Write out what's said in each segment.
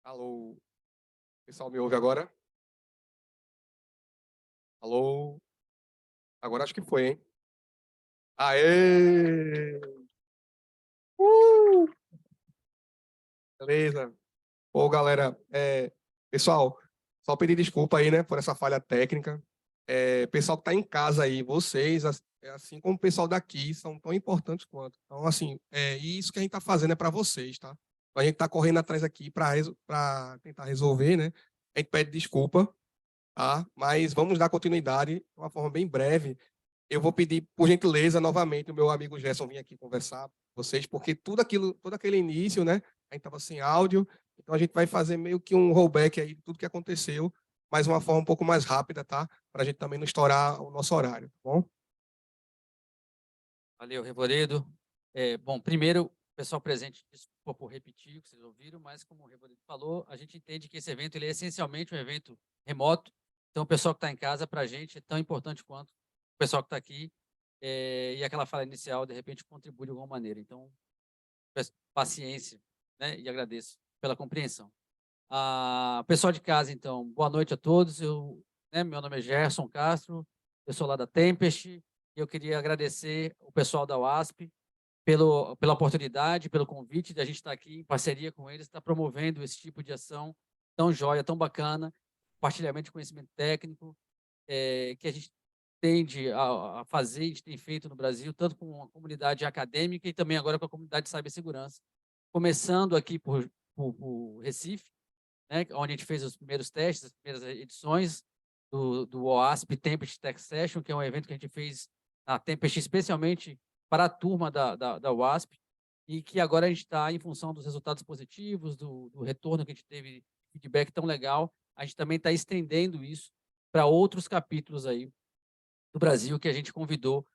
Alô, pessoal me ouve agora? Alô? Agora acho que foi, hein? Aê! Uh! Beleza. Pô, galera, pessoal, só pedir desculpa aí, né, por essa falha técnica. Pessoal que tá em casa aí, vocês, assim como o pessoal daqui, são tão importantes quanto. Então, assim, isso que a gente tá fazendo é para vocês, tá? Então, a gente tá correndo atrás aqui para tentar resolver, né? A gente pede desculpa, tá? Mas vamos dar continuidade de uma forma bem breve. Eu vou pedir, por gentileza, novamente, o meu amigo Gerson vir aqui conversar com vocês, porque todo aquele início, né? A gente estava sem áudio, então a gente vai fazer meio que um rollback aí de tudo que aconteceu, mas uma forma um pouco mais rápida, tá? Para a gente também não estourar o nosso horário, tá bom? Valeu, Revoredo. Bom, primeiro, pessoal presente, desculpa por repetir o que vocês ouviram, mas como o Revoredo falou, a gente entende que esse evento ele é essencialmente um evento remoto, então o pessoal que está em casa, para a gente, é tão importante quanto o pessoal que está aqui, e aquela fala inicial, de repente, contribui de alguma maneira. Então, paciência, né, e agradeço pela compreensão. Pessoal de casa, então, boa noite a todos. Meu nome é Gerson Castro, eu sou lá da Tempest, e eu queria agradecer o pessoal da UASP pela oportunidade, pelo convite de a gente estar aqui em parceria com eles, estar promovendo esse tipo de ação tão joia, tão bacana, compartilhamento de conhecimento técnico, que a gente tende a fazer, a gente tem feito no Brasil, tanto com a comunidade acadêmica e também agora com a comunidade de cibersegurança. Começando aqui por Recife, né, onde a gente fez os primeiros testes, as primeiras edições do OASP Tempest Tech Session, que é um evento que a gente fez na Tempest especialmente para a turma da OASP, e que agora a gente está, em função dos resultados positivos, do retorno que a gente teve, feedback tão legal, a gente também está estendendo isso para outros capítulos aí do Brasil que a gente convidou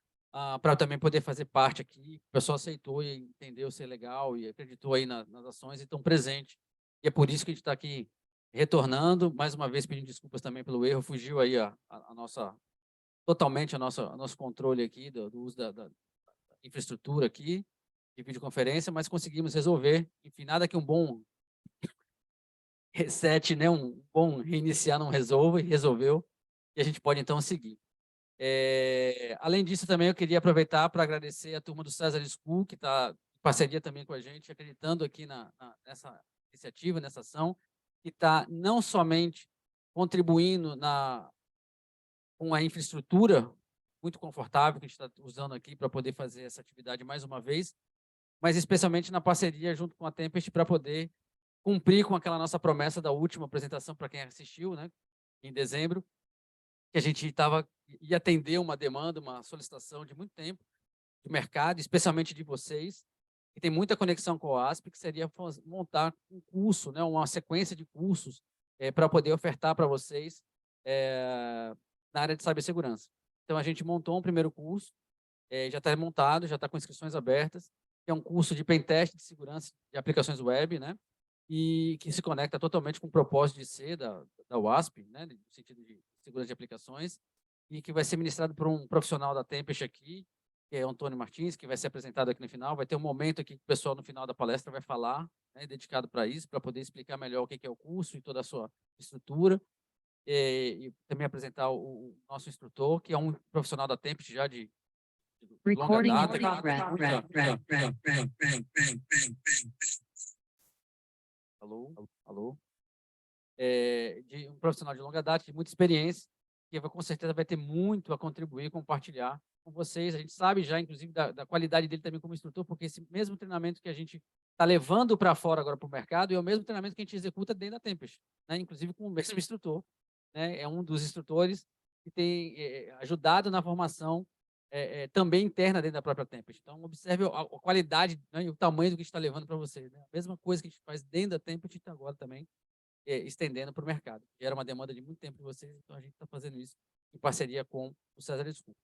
para também poder fazer parte aqui. O pessoal aceitou e entendeu ser legal e acreditou aí nas ações e estão presentes. E é por isso que a gente está aqui retornando, mais uma vez pedindo desculpas também pelo erro, fugiu aí a nossa, totalmente o nosso controle aqui do uso da infraestrutura aqui, de videoconferência, mas conseguimos resolver. Enfim, nada que um bom reset, né, um bom reiniciar não resolva, e resolveu, e a gente pode então seguir. Além disso, também eu queria aproveitar para agradecer a turma do César School, que está em parceria também com a gente, acreditando aqui nessa iniciativa, nessa ação, que está não somente contribuindo com a infraestrutura muito confortável que a gente está usando aqui para poder fazer essa atividade mais uma vez, mas especialmente na parceria junto com a Tempest para poder cumprir com aquela nossa promessa da última apresentação para quem assistiu, né, em dezembro, que a gente ia atender uma demanda, uma solicitação de muito tempo do mercado, especialmente de vocês, que tem muita conexão com o ASP, que seria montar um curso, né, uma sequência de cursos para poder ofertar para vocês na área de cibersegurança. Então, a gente montou um primeiro curso, já está montado, já está com inscrições abertas, que é um curso de pentest de segurança de aplicações web, né, e que se conecta totalmente com o propósito de ser da UASP, né, no sentido de segurança de aplicações, e que vai ser ministrado por um profissional da Tempest aqui, que é o Antônio Martins, que vai ser apresentado aqui no final. Vai ter um momento aqui que o pessoal no final da palestra vai falar, né, dedicado para isso, para poder explicar melhor o que é o curso e toda a sua estrutura, e também apresentar o nosso instrutor, que é um profissional da Tempest já de longa data. Alô? Alô? De um profissional de longa data, de muita experiência, que com certeza vai ter muito a contribuir, compartilhar com vocês. A gente sabe já, inclusive, da qualidade dele também como instrutor, porque esse mesmo treinamento que a gente está levando para fora agora para o mercado é o mesmo treinamento que a gente executa dentro da Tempest, né? Inclusive com o mesmo instrutor, né? É um dos instrutores que tem ajudado na formação também interna dentro da própria Tempest. Então, observe a qualidade, né, e o tamanho do que a gente está levando para vocês. Né? A mesma coisa que a gente faz dentro da Tempest, então agora também estendendo para o mercado. Era uma demanda de muito tempo de vocês, então a gente está fazendo isso em parceria com o César School.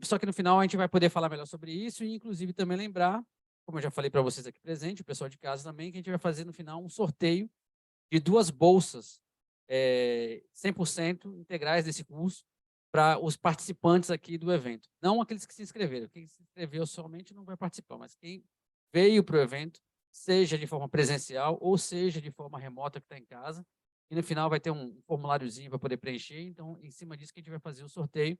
Só que no final a gente vai poder falar melhor sobre isso e, inclusive, também lembrar, como eu já falei para vocês aqui presente, o pessoal de casa também, que a gente vai fazer no final um sorteio de 2 bolsas 100% integrais desse curso para os participantes aqui do evento. Não aqueles que se inscreveram. Quem se inscreveu somente não vai participar, mas quem veio para o evento seja de forma presencial ou seja de forma remota que está em casa. E no final vai ter um formuláriozinho para poder preencher. Então, em cima disso que a gente vai fazer o sorteio.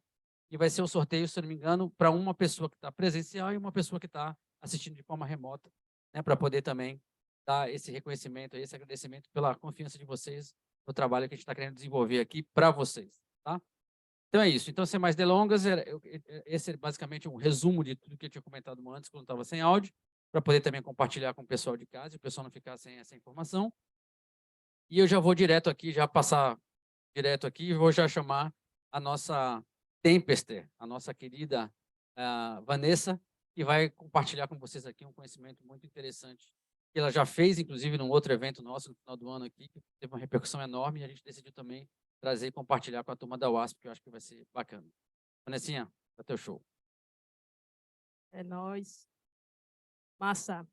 E vai ser o sorteio, se eu não me engano, para uma pessoa que está presencial e uma pessoa que está assistindo de forma remota, né, para poder também dar esse reconhecimento, esse agradecimento pela confiança de vocês no trabalho que a gente está querendo desenvolver aqui para vocês, tá? Então é isso. Então, sem mais delongas, esse é basicamente um resumo de tudo que eu tinha comentado antes, quando estava sem áudio, para poder também compartilhar com o pessoal de casa e o pessoal não ficar sem essa informação. E eu já vou direto aqui, já passar direto aqui, e vou já chamar a nossa Tempester, a nossa querida Vanessa, que vai compartilhar com vocês aqui um conhecimento muito interessante, que ela já fez, inclusive, num outro evento nosso no final do ano aqui, que teve uma repercussão enorme, e a gente decidiu também trazer e compartilhar com a turma da UASP, que eu acho que vai ser bacana. Vanessinha, é teu show. É nóis. Massa.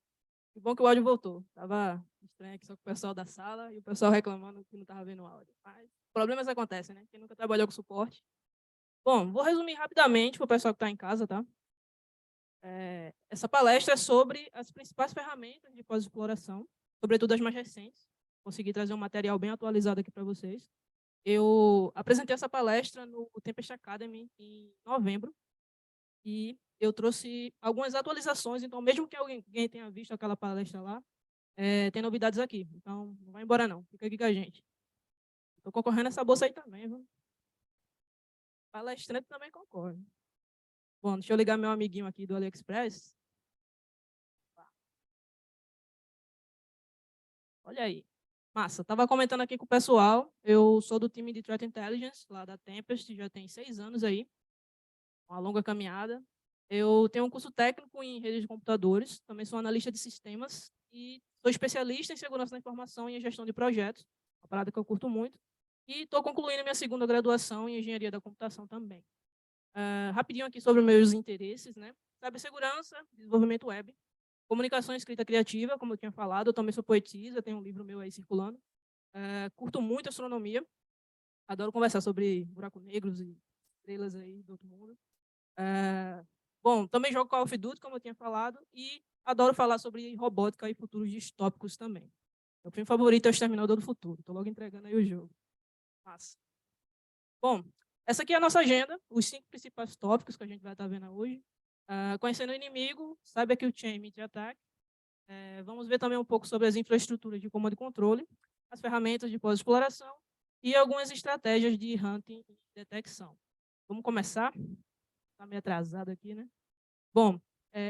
Que bom que o áudio voltou. Tava estranho aqui só com o pessoal da sala e o pessoal reclamando que não estava vendo o áudio. Mas problemas acontecem, né? Quem nunca trabalhou com suporte. Bom, vou resumir rapidamente para o pessoal que está em casa, tá? Essa palestra é sobre as principais ferramentas de pós-exploração, sobretudo as mais recentes. Consegui trazer um material bem atualizado aqui para vocês. Eu apresentei essa palestra no Tempest Academy em novembro e eu trouxe algumas atualizações, então mesmo que alguém tenha visto aquela palestra lá, tem novidades aqui. Então, não vai embora não, fica aqui com a gente. Estou concorrendo a essa bolsa aí também, viu? Palestrante também concorre. Bom, deixa eu ligar meu amiguinho aqui do AliExpress. Olha aí. Massa, estava comentando aqui com o pessoal, eu sou do time de Threat Intelligence, lá da Tempest, já tem 6 anos aí, uma longa caminhada. Eu tenho um curso técnico em redes de computadores, também sou analista de sistemas e sou especialista em segurança da informação e em gestão de projetos, uma parada que eu curto muito. E estou concluindo minha segunda graduação em engenharia da computação também. Rapidinho aqui sobre meus interesses, né? Cibersegurança, desenvolvimento web, comunicação e escrita criativa, como eu tinha falado, eu também sou poetisa, tenho um livro meu aí circulando. Curto muito astronomia, adoro conversar sobre buracos negros e estrelas aí do outro mundo. Bom, também jogo Call of Duty, como eu tinha falado, e adoro falar sobre robótica e futuros distópicos também. Meu filme favorito é o Exterminador do Futuro, estou logo entregando aí o jogo. Massa. Bom, essa aqui é a nossa agenda, os 5 principais tópicos que a gente vai estar vendo hoje. Conhecendo o inimigo, Cyber Kill Chain de ataque. Vamos ver também um pouco sobre as infraestruturas de comando e controle, as ferramentas de pós-exploração e algumas estratégias de hunting e detecção. Vamos começar? Está meio atrasado aqui, né? Bom,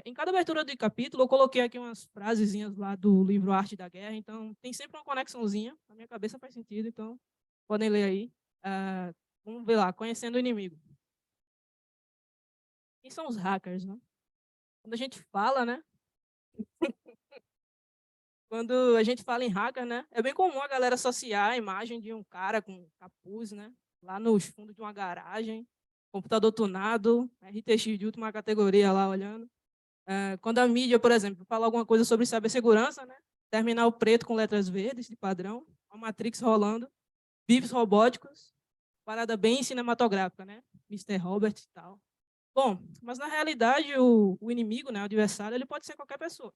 em cada abertura de capítulo, eu coloquei aqui umas frasezinhas lá do livro Arte da Guerra, então tem sempre uma conexãozinha, na minha cabeça faz sentido, então podem ler aí. Vamos ver lá, conhecendo o inimigo. Quem são os hackers, né? Quando a gente fala, né? Quando a gente fala em hacker, né? É bem comum a galera associar a imagem de um cara com capuz, né? Lá nos fundos de uma garagem, computador tunado, RTX de última categoria lá olhando. Quando a mídia, por exemplo, fala alguma coisa sobre cibersegurança, né? Terminal preto com letras verdes de padrão, a Matrix rolando, bifes robóticos, parada bem cinematográfica, né? Mr. Robert e tal. Bom, mas na realidade o inimigo, né, o adversário, ele pode ser qualquer pessoa.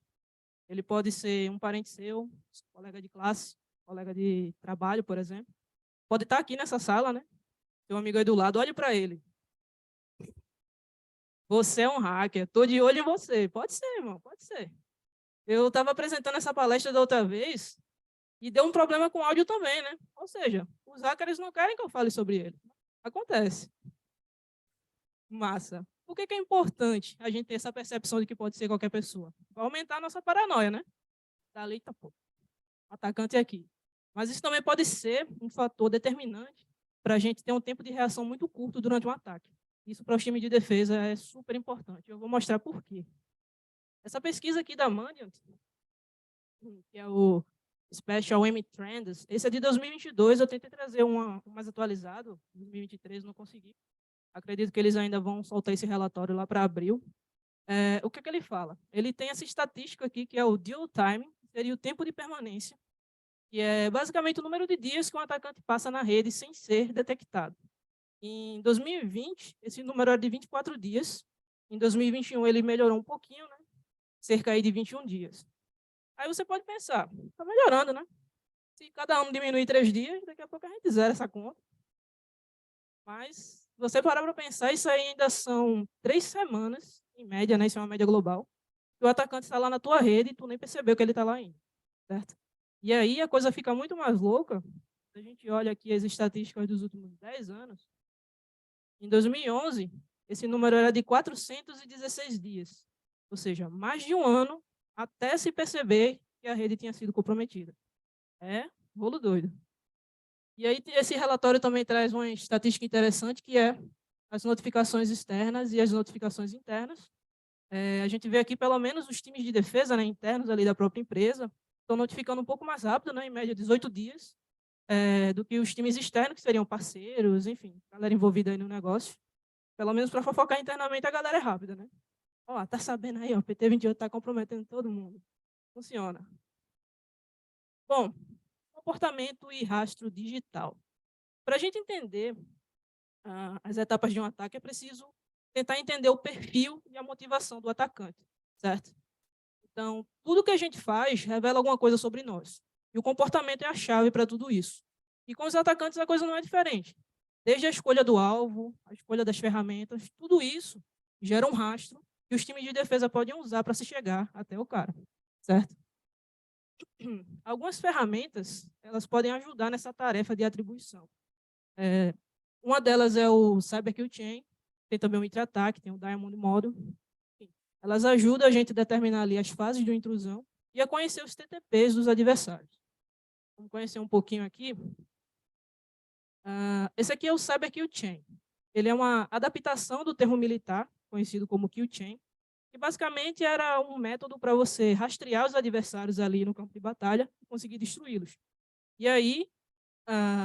Ele pode ser um parente seu, colega de classe, colega de trabalho, por exemplo. Pode estar aqui nessa sala, né? Seu amigo aí do lado, olhe para ele. Você é um hacker, estou de olho em você. Pode ser, irmão, pode ser. Eu estava apresentando essa palestra da outra vez e deu um problema com o áudio também, né? Ou seja, os hackers não querem que eu fale sobre ele. Acontece. Massa. Por que é importante a gente ter essa percepção de que pode ser qualquer pessoa? Vai aumentar a nossa paranoia, né? Dali, tá, pô. Atacante é aqui. Mas isso também pode ser um fator determinante para a gente ter um tempo de reação muito curto durante um ataque. Isso para os times de defesa é super importante. Eu vou mostrar por quê. Essa pesquisa aqui da Mandiant, que é o Special Aim Trends, esse é de 2022, eu tentei trazer um mais atualizado, 2023 não consegui. Acredito que eles ainda vão soltar esse relatório lá para abril. O que ele fala? Ele tem essa estatística aqui, que é o dwell time, que seria o tempo de permanência, que é basicamente o número de dias que um atacante passa na rede sem ser detectado. Em 2020, esse número era de 24 dias. Em 2021, ele melhorou um pouquinho, né? Cerca aí de 21 dias. Aí você pode pensar, está melhorando, né? Se cada ano diminuir 3 dias, daqui a pouco a gente zera essa conta. Mas, se você parar para pensar, isso aí ainda são 3 semanas, em média, né? Isso é uma média global, que o atacante está lá na tua rede e tu nem percebeu que ele está lá ainda, certo? E aí a coisa fica muito mais louca. Se a gente olha aqui as estatísticas dos últimos 10 anos, em 2011, esse número era de 416 dias, ou seja, mais de um ano até se perceber que a rede tinha sido comprometida. É rolo doido. E aí esse relatório também traz uma estatística interessante, que é as notificações externas e as notificações internas. A gente vê aqui, pelo menos, os times de defesa, né, internos ali da própria empresa, estão notificando um pouco mais rápido, né, em média 18 dias, do que os times externos, que seriam parceiros, enfim, galera envolvida aí no negócio. Pelo menos para fofocar internamente, a galera é rápida, né? Ó, tá sabendo aí, ó, o PT28 está comprometendo todo mundo. Funciona. Bom, comportamento e rastro digital. Para a gente entender as etapas de um ataque, é preciso tentar entender o perfil e a motivação do atacante, certo? Então, tudo que a gente faz revela alguma coisa sobre nós. E o comportamento é a chave para tudo isso. E com os atacantes a coisa não é diferente. Desde a escolha do alvo, a escolha das ferramentas, tudo isso gera um rastro que os times de defesa podem usar para se chegar até o cara, certo? Algumas ferramentas, elas podem ajudar nessa tarefa de atribuição. Uma delas é o Cyber Kill Chain, tem também o Intra-Ataque, tem o Diamond Model. Elas ajudam a gente a determinar ali as fases de uma intrusão e a conhecer os TTPs dos adversários. Vamos conhecer um pouquinho aqui. Esse aqui é o Cyber Kill Chain. Ele é uma adaptação do termo militar, conhecido como Kill Chain, que basicamente era um método para você rastrear os adversários ali no campo de batalha e conseguir destruí-los. E aí,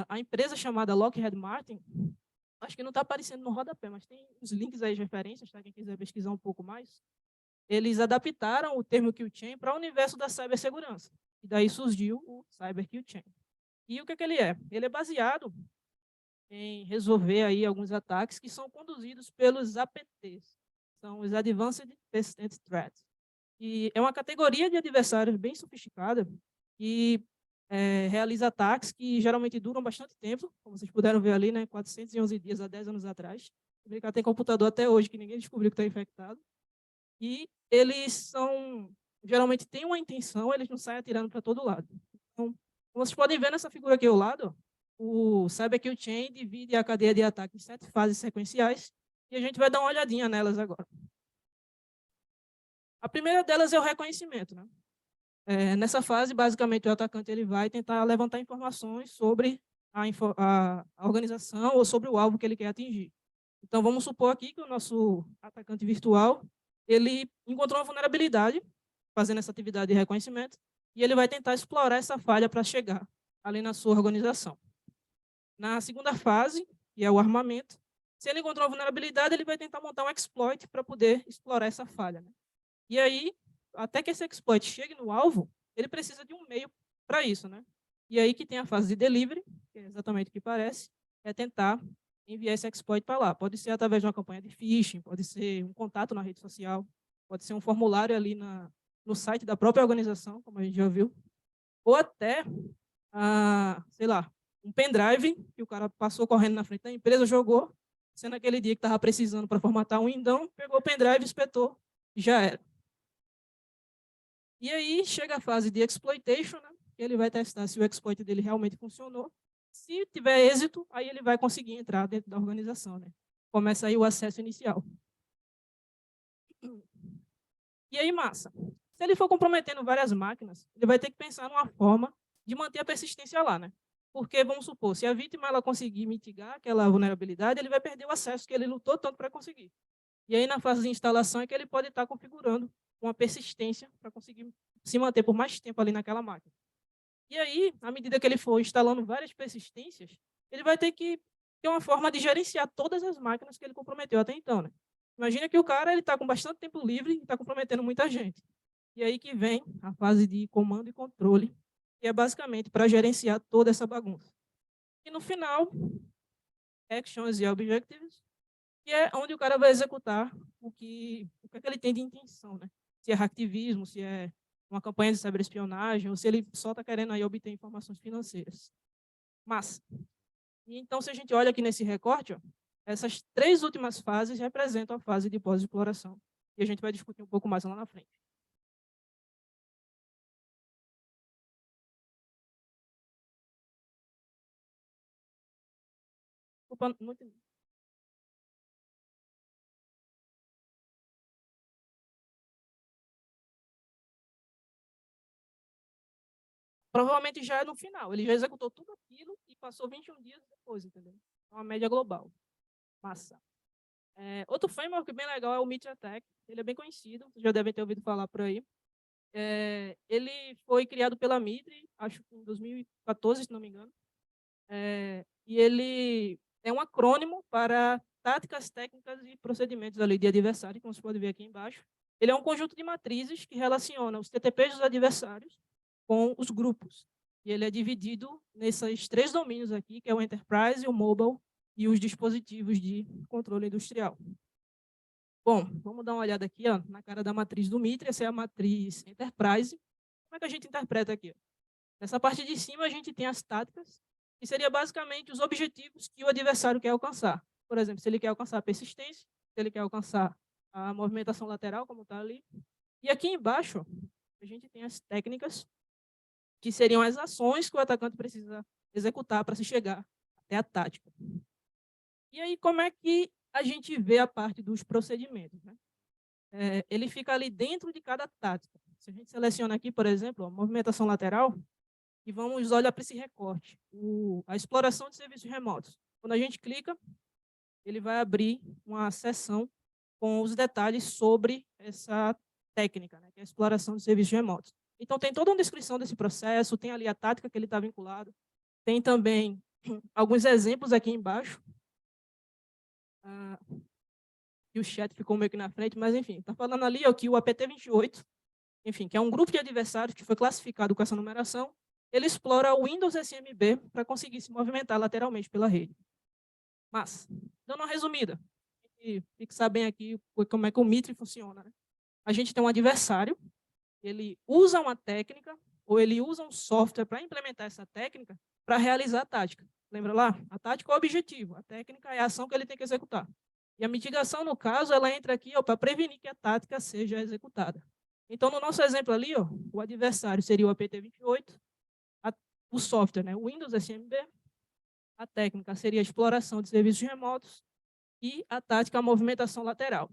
a empresa chamada Lockheed Martin, acho que não está aparecendo no rodapé, mas tem os links aí de referências, tá? Quem quiser pesquisar um pouco mais. Eles adaptaram o termo Kill Chain para o universo da cibersegurança. E daí surgiu o Cyber Kill Chain. E o que ele é? Ele é baseado em resolver aí alguns ataques que são conduzidos pelos APTs, são os Advanced Persistent Threats. E é uma categoria de adversários bem sofisticada que realiza ataques que geralmente duram bastante tempo, como vocês puderam ver ali, né, 411 dias há 10 anos atrás. Tem computador até hoje que ninguém descobriu que está infectado. E eles geralmente têm uma intenção, eles não saem atirando para todo lado. Então, como vocês podem ver nessa figura aqui ao lado, o Cyber Kill Chain divide a cadeia de ataque em 7 fases sequenciais, e a gente vai dar uma olhadinha nelas agora. A primeira delas é o reconhecimento, né? Nessa fase, basicamente, o atacante ele vai tentar levantar informações sobre a organização ou sobre o alvo que ele quer atingir. Então, vamos supor aqui que o nosso atacante virtual ele encontrou uma vulnerabilidade fazendo essa atividade de reconhecimento e ele vai tentar explorar essa falha para chegar ali na sua organização. Na segunda fase, que é o armamento, se ele encontrou uma vulnerabilidade, ele vai tentar montar um exploit para poder explorar essa falha, né? E aí, até que esse exploit chegue no alvo, ele precisa de um meio para isso, né? E aí que tem a fase de delivery, que é exatamente o que parece, é tentar enviar esse exploit para lá. Pode ser através de uma campanha de phishing, pode ser um contato na rede social, pode ser um formulário ali no site da própria organização, como a gente já viu, ou até, sei lá, um pendrive que o cara passou correndo na frente da empresa, jogou, sendo aquele dia que estava precisando para formatar um Windows, pegou o pendrive, espetou e já era. E aí chega a fase de exploitation, né? Ele vai testar se o exploit dele realmente funcionou. Se tiver êxito, aí ele vai conseguir entrar dentro da organização, né? Começa aí o acesso inicial. E aí, massa. Se ele for comprometendo várias máquinas, ele vai ter que pensar numa forma de manter a persistência lá, né? Porque, vamos supor, se a vítima ela conseguir mitigar aquela vulnerabilidade, ele vai perder o acesso que ele lutou tanto para conseguir. E aí, na fase de instalação, é que ele pode estar configurando uma persistência para conseguir se manter por mais tempo ali naquela máquina. E aí, à medida que ele for instalando várias persistências, ele vai ter que ter uma forma de gerenciar todas as máquinas que ele comprometeu até então, né? Imagina que o cara está com bastante tempo livre e está comprometendo muita gente. E aí que vem a fase de comando e controle, que é basicamente para gerenciar toda essa bagunça. E no final, actions e objectives, que é onde o cara vai executar o que ele tem de intenção, né? Se é hacktivismo, se é uma campanha de ciberespionagem, ou se ele só está querendo aí obter informações financeiras. Massa. E então, se a gente olha aqui nesse recorte, ó, essas 3 últimas fases representam a fase de pós-exploração. E a gente vai discutir um pouco mais lá na frente. Opa, não entendi. Provavelmente já é no final. Ele já executou tudo aquilo e passou 21 dias depois, entendeu? É uma média global. Massa. Outro framework bem legal é o Meteor Attack. Ele é bem conhecido, vocês já devem ter ouvido falar por aí. Ele foi criado pela Mitre, acho que em 2014, se não me engano. E ele é um acrônimo para táticas, técnicas e procedimentos ali de adversário, como você pode ver aqui embaixo. Ele é um conjunto de matrizes que relaciona os TTPs dos adversários com os grupos. E ele é dividido nesses 3 domínios aqui, que é o Enterprise, o Mobile e os dispositivos de controle industrial. Bom, vamos dar uma olhada aqui ó, na cara da matriz do Mitre. Essa é a matriz Enterprise. Como é que a gente interpreta aqui? Nessa parte de cima, a gente tem as táticas, que seria basicamente os objetivos que o adversário quer alcançar. Por exemplo, se ele quer alcançar a persistência, se ele quer alcançar a movimentação lateral, como está ali. E aqui embaixo, a gente tem as técnicas, que seriam as ações que o atacante precisa executar para se chegar até a tática. E aí, como é que a gente vê a parte dos procedimentos? Né? Ele fica ali dentro de cada tática. Se a gente seleciona aqui, por exemplo, a movimentação lateral, e vamos olhar para esse recorte, a exploração de serviços remotos. Quando a gente clica, ele vai abrir uma seção com os detalhes sobre essa técnica, né, que é a exploração de serviços remotos. Então, tem toda uma descrição desse processo, tem ali a tática que ele está vinculado, tem também alguns exemplos aqui embaixo. E o chat ficou meio que na frente, mas, enfim, está falando ali ó, que o APT28, enfim, que é um grupo de adversários que foi classificado com essa numeração, ele explora o Windows SMB para conseguir se movimentar lateralmente pela rede. Mas, dando uma resumida, e fixar bem aqui como é que o Mitre funciona. Né? A gente tem um adversário, ele usa uma técnica, ou ele usa um software para implementar essa técnica para realizar a tática. Lembra lá? A tática é o objetivo, a técnica é a ação que ele tem que executar. E a mitigação, no caso, ela entra aqui para prevenir que a tática seja executada. Então, no nosso exemplo ali, ó, o adversário seria o APT28, o software, né, o Windows SMB, a técnica seria a exploração de serviços remotos e a tática a movimentação lateral.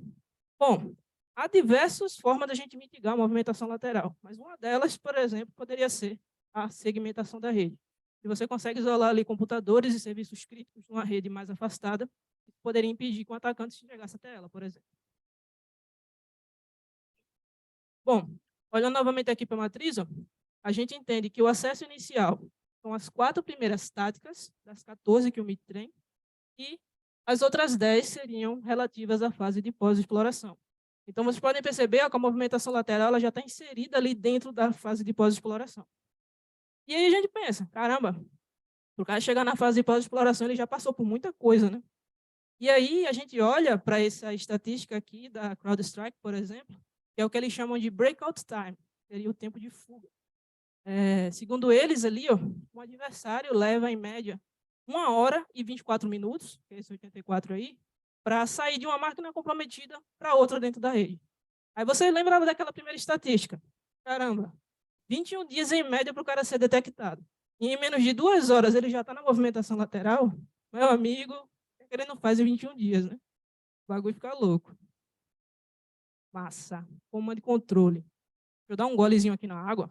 Bom, há diversas formas da gente mitigar a movimentação lateral, mas uma delas, por exemplo, poderia ser a segmentação da rede. Se você consegue isolar ali computadores e serviços críticos numa rede mais afastada, poderia impedir que um atacante chegasse até ela, por exemplo. Bom, olhando novamente aqui para a matriz, ó, a gente entende que o acesso inicial são as 4 primeiras táticas, das 14 que o MIT tem, e as outras 10 seriam relativas à fase de pós-exploração. Então, vocês podem perceber ó, que a movimentação lateral ela já está inserida ali dentro da fase de pós-exploração. E aí a gente pensa, caramba, para o cara chegar na fase de pós-exploração, ele já passou por muita coisa, né? E aí a gente olha para essa estatística aqui da CrowdStrike, por exemplo, que é o que eles chamam de breakout time, seria o tempo de fuga. Segundo eles ali, ó, um adversário leva em média 1 hora e 24 minutos, que é esse 84 aí, para sair de uma máquina comprometida para outra dentro da rede. Aí você lembra daquela primeira estatística. Caramba, 21 dias em média para o cara ser detectado. E em menos de 2 horas ele já está na movimentação lateral. Meu amigo, o que ele não faz em 21 dias, né? O bagulho fica louco. Massa. Comando de controle. Deixa eu dar um golezinho aqui na água.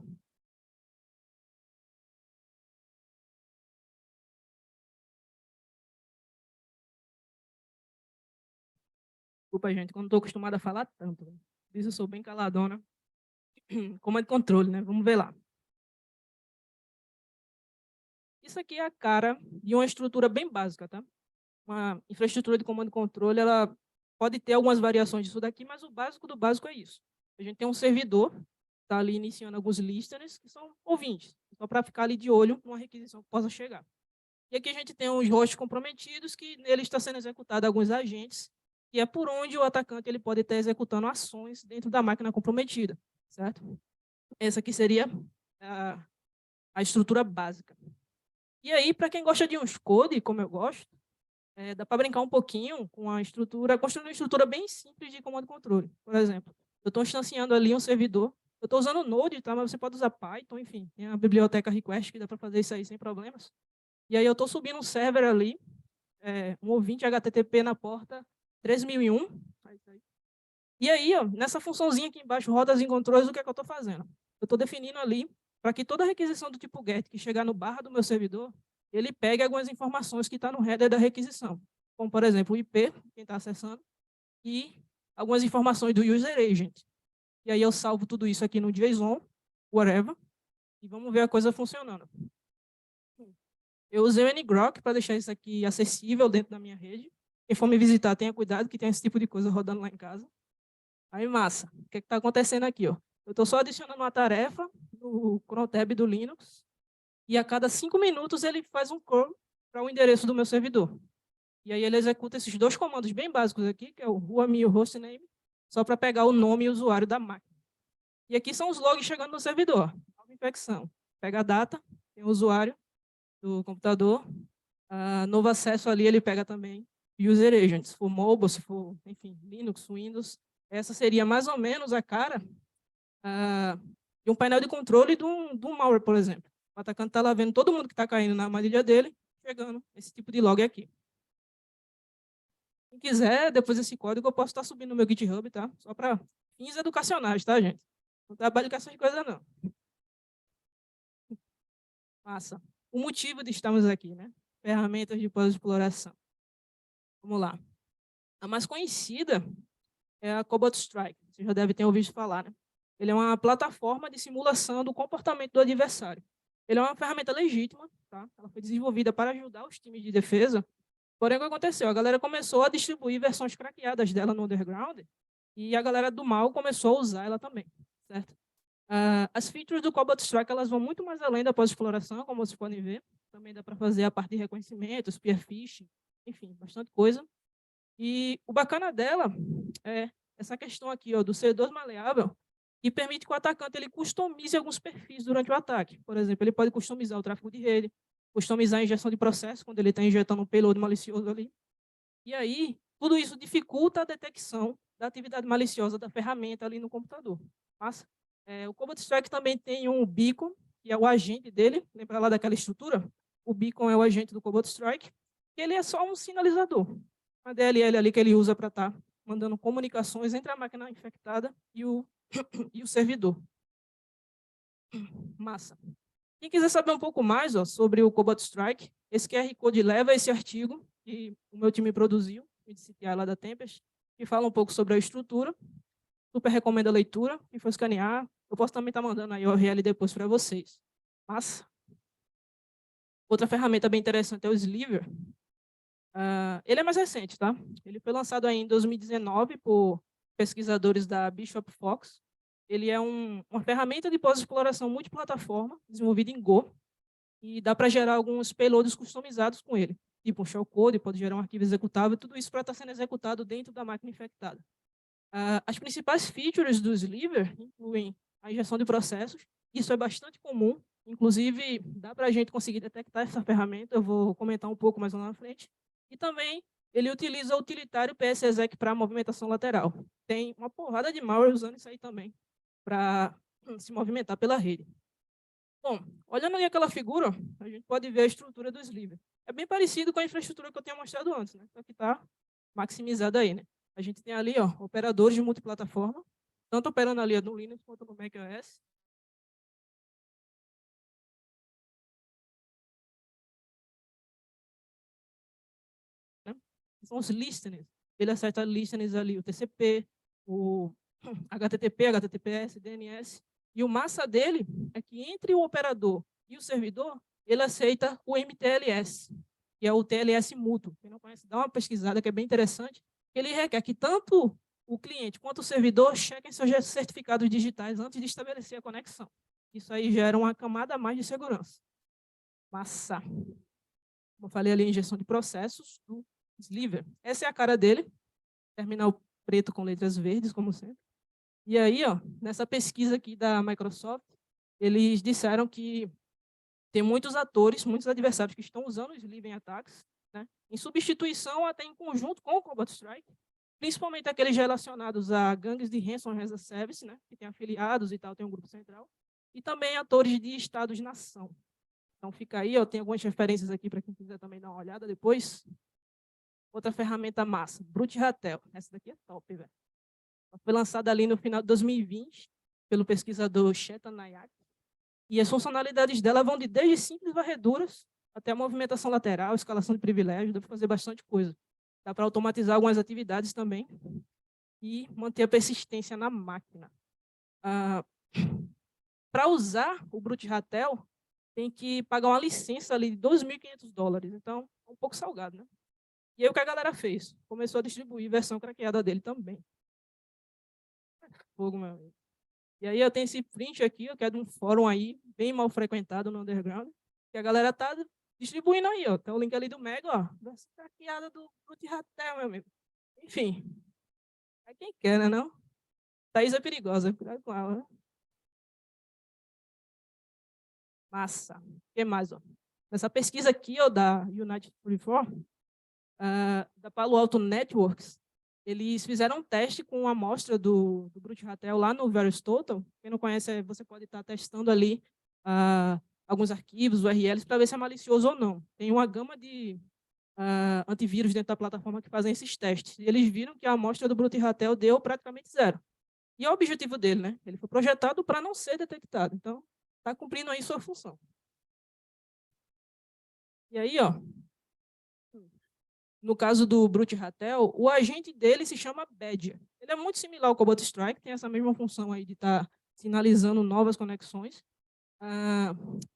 Desculpa, gente, quando estou acostumado a falar tanto. Por isso eu sou bem caladona. Comando de controle, né? Vamos ver lá. Isso aqui é a cara de uma estrutura bem básica, tá? Uma infraestrutura de comando e controle, ela pode ter algumas variações disso daqui, mas o básico do básico é isso. A gente tem um servidor, está ali iniciando alguns listeners, que são ouvintes, só para ficar ali de olho numa requisição que possa chegar. E aqui a gente tem os hosts comprometidos, que nele está sendo executado alguns agentes, e é por onde o atacante ele pode estar executando ações dentro da máquina comprometida, certo? Essa aqui seria a estrutura básica. E aí, para quem gosta de uns code, como eu gosto, dá para brincar um pouquinho com a estrutura, construindo uma estrutura bem simples de comando e controle. Por exemplo, eu estou instanciando ali um servidor, eu estou usando Node, tá? Mas você pode usar Python, enfim, tem a biblioteca request que dá para fazer isso aí sem problemas. E aí eu estou subindo um server ali, um ouvinte HTTP na porta 3001. E aí, ó, nessa funçãozinha aqui embaixo, rodas e controles, o que é que eu estou fazendo? Eu estou definindo ali para que toda requisição do tipo GET que chegar no barra do meu servidor, ele pegue algumas informações que estão no header da requisição, como, por exemplo, o IP, quem está acessando, e algumas informações do user agent. E aí eu salvo tudo isso aqui no JSON, whatever, e vamos ver a coisa funcionando. Eu usei o ngrok para deixar isso aqui acessível dentro da minha rede. Quem for me visitar, tenha cuidado que tem esse tipo de coisa rodando lá em casa. Aí, massa. O que está acontecendo aqui? Ó? Eu estou só adicionando uma tarefa no cron-tab do Linux e a cada 5 minutos ele faz um curl para o endereço do meu servidor. E aí ele executa esses dois comandos bem básicos aqui, que é o whoami e o hostname, só para pegar o nome e o usuário da máquina. E aqui são os logs chegando no servidor. Nova infecção. Pega a data, tem o usuário do computador. Novo acesso ali, ele pega também user agent. Se for mobile, se for, enfim, Linux, Windows. Essa seria mais ou menos a cara de um painel de controle de um malware, por exemplo. O atacante está lá vendo todo mundo que está caindo na armadilha dele, chegando esse tipo de log aqui. Quem quiser, depois desse código, eu posso estar subindo no meu GitHub, tá? Só para fins educacionais, tá, gente? Não trabalho com essas coisas, não. Massa. O motivo de estarmos aqui, né? Ferramentas de pós-exploração. Vamos lá. A mais conhecida é a Cobalt Strike. Você já deve ter ouvido falar, né? Ele é uma plataforma de simulação do comportamento do adversário. Ele é uma ferramenta legítima, tá? Ela foi desenvolvida para ajudar os times de defesa. Porém, o que aconteceu? A galera começou a distribuir versões craqueadas dela no underground e a galera do mal começou a usar ela também, certo? As features do Cobalt Strike elas vão muito mais além da pós-exploração, como vocês podem ver. Também dá para fazer a parte de reconhecimento, spear phishing, enfim, bastante coisa. E o bacana dela é essa questão aqui, ó, do C2 maleável, que permite que o atacante ele customize alguns perfis durante o ataque. Por exemplo, ele pode customizar o tráfego de rede, customizar a injeção de processo, quando ele está injetando um payload malicioso ali. E aí, tudo isso dificulta a detecção da atividade maliciosa da ferramenta ali no computador. Massa? O Cobalt Strike também tem um beacon, que é o agente dele. Lembra lá daquela estrutura? O beacon é o agente do Cobalt Strike. Ele é só um sinalizador. Uma DLL ali que ele usa para estar mandando comunicações entre a máquina infectada e o servidor. Massa. Quem quiser saber um pouco mais sobre o Cobalt Strike, esse QR Code leva esse artigo que o meu time produziu, o CTI lá da Tempest, que fala um pouco sobre a estrutura. Super recomendo a leitura. Quem for escanear, eu posso também estar mandando a URL depois para vocês. Massa. Outra ferramenta bem interessante é o Sliver. Ele é mais recente, tá? Ele foi lançado aí em 2019 por pesquisadores da Bishop Fox. Ele é uma ferramenta de pós-exploração multiplataforma, desenvolvida em Go, e dá para gerar alguns payloads customizados com ele. Tipo um shellcode, pode gerar um arquivo executável, tudo isso para estar sendo executado dentro da máquina infectada. As principais features do Sliver incluem a injeção de processos. Isso é bastante comum. Inclusive, dá para a gente conseguir detectar essa ferramenta. Eu vou comentar um pouco mais lá na frente. E também, ele utiliza o utilitário PSExec para movimentação lateral. Tem uma porrada de malware usando isso aí também para se movimentar pela rede. Bom, olhando ali aquela figura, a gente pode ver a estrutura do Sliver. É bem parecido com a infraestrutura que eu tinha mostrado antes, né? Só que está maximizada aí, né? A gente tem ali, ó, operadores de multiplataforma, tanto operando ali no Linux quanto no macOS. Né? São os listeners. Ele acerta listeners ali, o TCP, o HTTP, HTTPS, DNS. E o massa dele é que entre o operador e o servidor, ele aceita o MTLS, que é o TLS mútuo. Quem não conhece, dá uma pesquisada que é bem interessante. Ele requer que tanto o cliente quanto o servidor chequem seus certificados digitais antes de estabelecer a conexão. Isso aí gera uma camada a mais de segurança. Massa. Como eu falei ali, injeção de processos do Sliver. Essa é a cara dele. Terminal preto com letras verdes, como sempre. E aí, ó, nessa pesquisa aqui da Microsoft, eles disseram que tem muitos atores, muitos adversários que estão usando o Sleeve em ataques, né, em substituição até em conjunto com o Combat Strike, principalmente aqueles relacionados a gangues de Ransom as a Service, né, que tem afiliados e tal, tem um grupo central, e também atores de estados-nação. Então, fica aí, ó, tem algumas referências aqui para quem quiser também dar uma olhada depois. Outra ferramenta massa, Brute Ratel. Essa daqui é top, velho. Foi lançada ali no final de 2020 pelo pesquisador Chetan Nayak. E as funcionalidades dela vão desde simples varreduras até a movimentação lateral, escalação de privilégios, dá para fazer bastante coisa. Dá para automatizar algumas atividades também e manter a persistência na máquina. Para usar o Brute Ratel, tem que pagar uma licença ali de $2.500. Então, é um pouco salgado, né? E aí o que a galera fez? Começou a distribuir versão craqueada dele também. Fogo, meu amigo. E aí eu tenho esse print aqui, que é de um fórum aí, bem mal frequentado no underground, que a galera tá distribuindo aí, ó. Tem o link ali do Mega, ó. Versão craqueada do Brute Ratel, meu amigo. Enfim. É quem quer, né, não? Thaís é perigosa, cuidado com ela, né? Massa. O que mais, ó? Nessa pesquisa aqui, ó, da United 34, da Palo Alto Networks, eles fizeram um teste com uma amostra do Brute Ratel lá no VirusTotal. Quem não conhece, você pode estar testando ali alguns arquivos, URLs, para ver se é malicioso ou não. Tem uma gama de antivírus dentro da plataforma que fazem esses testes. E eles viram que a amostra do Brute Ratel deu praticamente zero. E é o objetivo dele, né? Ele foi projetado para não ser detectado. Então, está cumprindo aí sua função. E aí, ó, no caso do Brute Ratel, o agente dele se chama Badger. Ele é muito similar ao Cobalt Strike, tem essa mesma função aí de estar sinalizando novas conexões.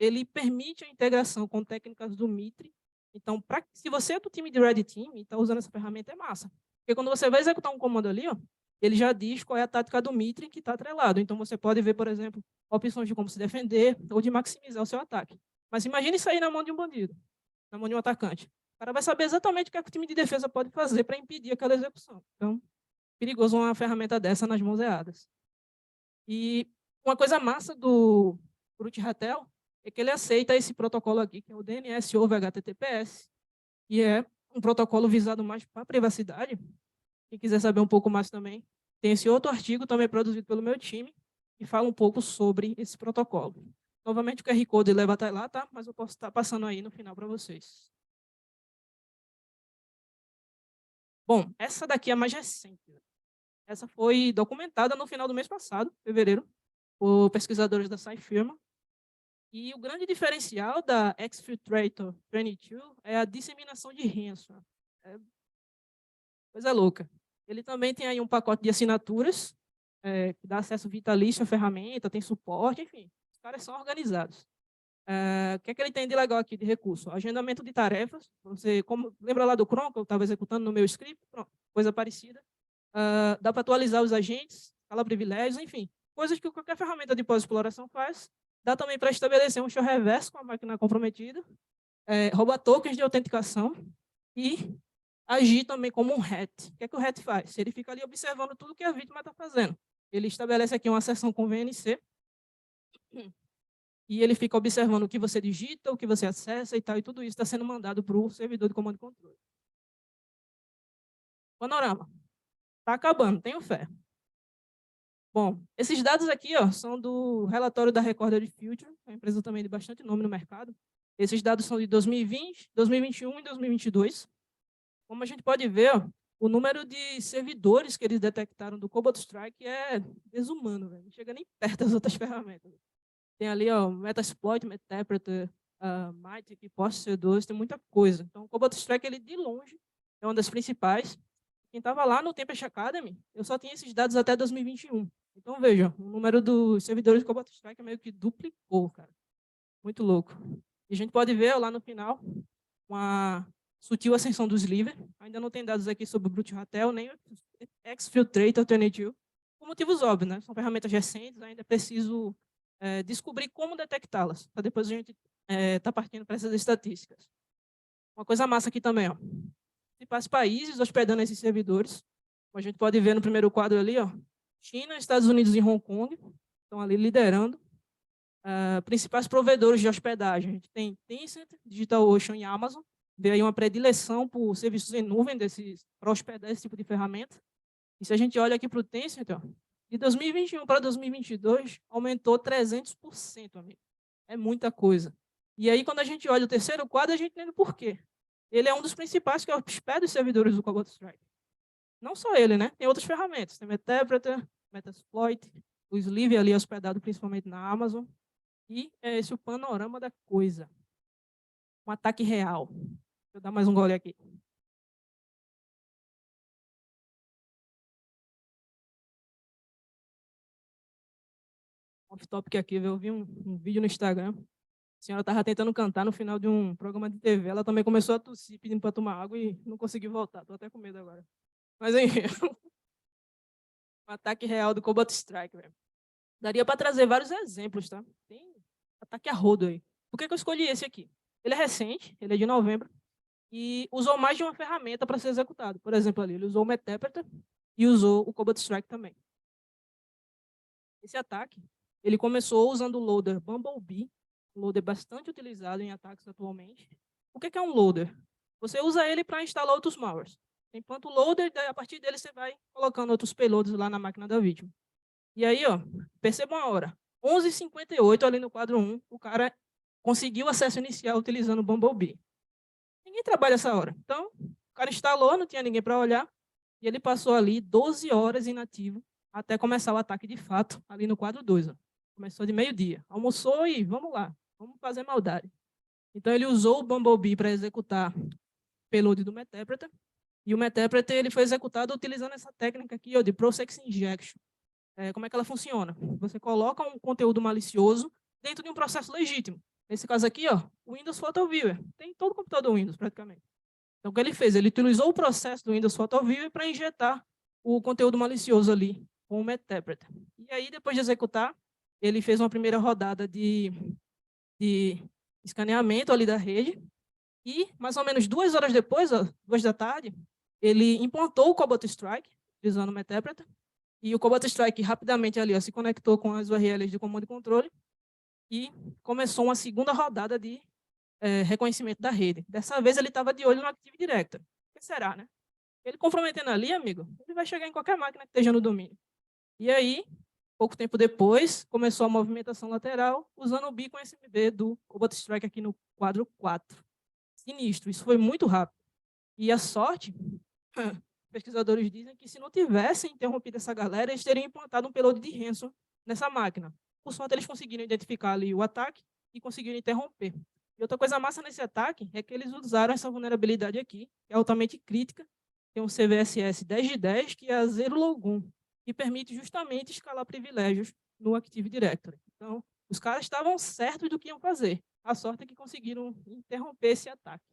Ele permite a integração com técnicas do Mitre. Então, se você é do time de Red Team e está usando essa ferramenta, é massa. Porque quando você vai executar um comando ali, ó, ele já diz qual é a tática do Mitre que está atrelado. Então, você pode ver, por exemplo, opções de como se defender ou de maximizar o seu ataque. Mas imagine isso aí na mão de um bandido, na mão de um atacante. O cara vai saber exatamente o que o time de defesa pode fazer para impedir aquela execução. Então, perigoso uma ferramenta dessa nas mãos erradas. E uma coisa massa do Brute Ratel é que ele aceita esse protocolo aqui, que é o DNS over HTTPS, que é um protocolo visado mais para a privacidade. Quem quiser saber um pouco mais também, tem esse outro artigo também produzido pelo meu time, que fala um pouco sobre esse protocolo. Novamente, o QR Code leva até lá, tá? Mas eu posso estar passando aí no final para vocês. Bom, essa daqui é a mais recente. Essa foi documentada no final do mês passado, fevereiro, por pesquisadores da SciFirma. E o grande diferencial da Exfiltrator 22 é a disseminação de ransom. É coisa louca. Ele também tem aí um pacote de assinaturas, que dá acesso vitalício à ferramenta, tem suporte, enfim, os caras são organizados. O que é que ele tem de legal aqui de recurso? Agendamento de tarefas. Você, lembra lá do Chrome que eu estava executando no meu script? Pronto, coisa parecida. Dá para atualizar os agentes, escalar privilégios, enfim, coisas que qualquer ferramenta de pós-exploração faz. Dá também para estabelecer um show reverso com a máquina comprometida, roubar tokens de autenticação e agir também como um hat. O que é que o hat faz? Ele fica ali observando tudo que a vítima está fazendo. Ele estabelece aqui uma sessão com VNC e ele fica observando o que você digita, o que você acessa e tal, e tudo isso está sendo mandado para o servidor de comando e controle. Panorama. Está acabando, tenho fé. Bom, esses dados aqui ó, são do relatório da Recorded Future, uma empresa também de bastante nome no mercado. Esses dados são de 2020, 2021 e 2022. Como a gente pode ver, ó, o número de servidores que eles detectaram do Cobalt Strike é desumano, véio. Não chega nem perto das outras ferramentas. Tem ali ó, Metasploit, Metinterpreter, Mighty, Post C2, tem muita coisa. Então, o Cobalt Strike, ele de longe, é uma das principais. Quem estava lá no Tempest Academy, eu só tinha esses dados até 2021. Então, vejam, o número dos servidores do Cobalt Strike meio que duplicou, cara. Muito louco. E a gente pode ver ó, lá no final uma sutil ascensão do Sliver. Ainda não tem dados aqui sobre o Brute Ratel, nem o Exfiltrator 22, por motivos óbvios, né? São ferramentas recentes, ainda é preciso descobrir como detectá-las, para depois a gente tá partindo para essas estatísticas. Uma coisa massa aqui também, ó. Principais países hospedando esses servidores. Como a gente pode ver no primeiro quadro ali, ó, China, Estados Unidos e Hong Kong estão ali liderando. Principais provedores de hospedagem. A gente tem Tencent, DigitalOcean e Amazon. Vê aí uma predileção por serviços em nuvem para hospedar esse tipo de ferramenta. E se a gente olha aqui para o Tencent, ó, de 2021 para 2022, aumentou 300%, amigo. É muita coisa. E aí, quando a gente olha o terceiro quadro, a gente entende por quê. Ele é um dos principais que hospeda os servidores do Cobalt Strike. Não só ele, né? Tem outras ferramentas. Tem Meterpreter, Metasploit, o Sleeve ali hospedado principalmente na Amazon. E é esse o panorama da coisa. Um ataque real. Deixa eu dar mais um gole aqui. Off-topic aqui, eu vi um vídeo no Instagram. A senhora estava tentando cantar no final de um programa de TV. Ela também começou a tossir, pedindo para tomar água e não conseguiu voltar. Estou até com medo agora. Mas, enfim. Um ataque real do Cobalt Strike, velho. Daria para trazer vários exemplos, tá? Tem ataque a rodo aí. Por que eu escolhi esse aqui? Ele é recente, ele é de novembro, e usou mais de uma ferramenta para ser executado. Por exemplo, ali, ele usou o Meterpreter e usou o Cobalt Strike também. Esse ataque, ele começou usando o loader Bumblebee, um loader bastante utilizado em ataques atualmente. O que é um loader? Você usa ele para instalar outros malwares. Enquanto o loader, a partir dele você vai colocando outros payloads lá na máquina da vítima. E aí, ó, percebam a hora. 11h58, ali no quadro 1, o cara conseguiu acesso inicial utilizando o Bumblebee. Ninguém trabalha essa hora. Então, o cara instalou, não tinha ninguém para olhar, e ele passou ali 12 horas inativo até começar o ataque de fato, ali no quadro 2. Ó. Começou de meio-dia. Almoçou e vamos lá, vamos fazer maldade. Então, ele usou o Bumblebee para executar o payload do Meterpreter, e o Meterpreter ele foi executado utilizando essa técnica aqui ó, de Process Injection. Como é que ela funciona? Você coloca um conteúdo malicioso dentro de um processo legítimo. Nesse caso aqui, ó, o Windows Photo Viewer. Tem todo o computador Windows, praticamente. Então, o que ele fez? Ele utilizou o processo do Windows Photo Viewer para injetar o conteúdo malicioso ali com o Meterpreter. E aí, depois de executar, ele fez uma primeira rodada de escaneamento ali da rede. E, mais ou menos 2 horas depois, ó, 2 da tarde, ele implantou o Cobalt Strike, utilizando o Meterpreter. E o Cobalt Strike rapidamente ali ó, se conectou com as URLs de comando e controle e começou uma segunda rodada de reconhecimento da rede. Dessa vez ele estava de olho no Active Directory. O que será, né? Ele comprometendo ali, amigo, ele vai chegar em qualquer máquina que esteja no domínio. E aí, pouco tempo depois, começou a movimentação lateral usando o beacon SMB do Cobalt Strike aqui no quadro 4. Sinistro, isso foi muito rápido. E a sorte... pesquisadores dizem que se não tivessem interrompido essa galera, eles teriam implantado um payload de ransom nessa máquina. Por sorte, eles conseguiram identificar ali o ataque e conseguiram interromper. E outra coisa massa nesse ataque é que eles usaram essa vulnerabilidade aqui, que é altamente crítica, tem um CVSS 10 de 10, que é a Zero Logon, que permite justamente escalar privilégios no Active Directory. Então, os caras estavam certos do que iam fazer. A sorte é que conseguiram interromper esse ataque.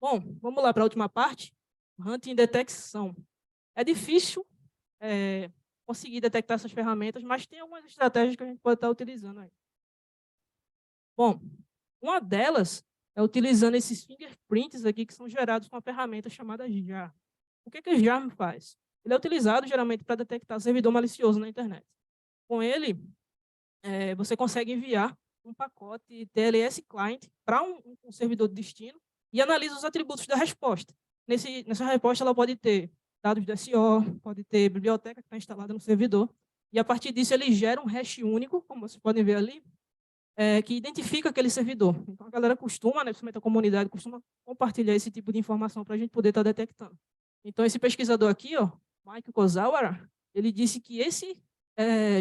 Bom, vamos lá para a última parte. Hunting e detecção. É difícil conseguir detectar essas ferramentas, mas tem algumas estratégias que a gente pode estar utilizando aí. Bom, uma delas é utilizando esses fingerprints aqui que são gerados com uma ferramenta chamada JAR. O que o JAR faz? Ele é utilizado geralmente para detectar servidor malicioso na internet. Com ele, você consegue enviar um pacote TLS client para um servidor de destino e analisa os atributos da resposta. Nessa resposta, ela pode ter dados de SO, pode ter biblioteca que está instalada no servidor, e a partir disso ele gera um hash único, como vocês podem ver ali, que identifica aquele servidor. Então, a galera costuma, né, principalmente a comunidade, costuma compartilhar esse tipo de informação para a gente poder estar detectando. Então, esse pesquisador aqui, ó, Mike Kozawara, ele disse que esse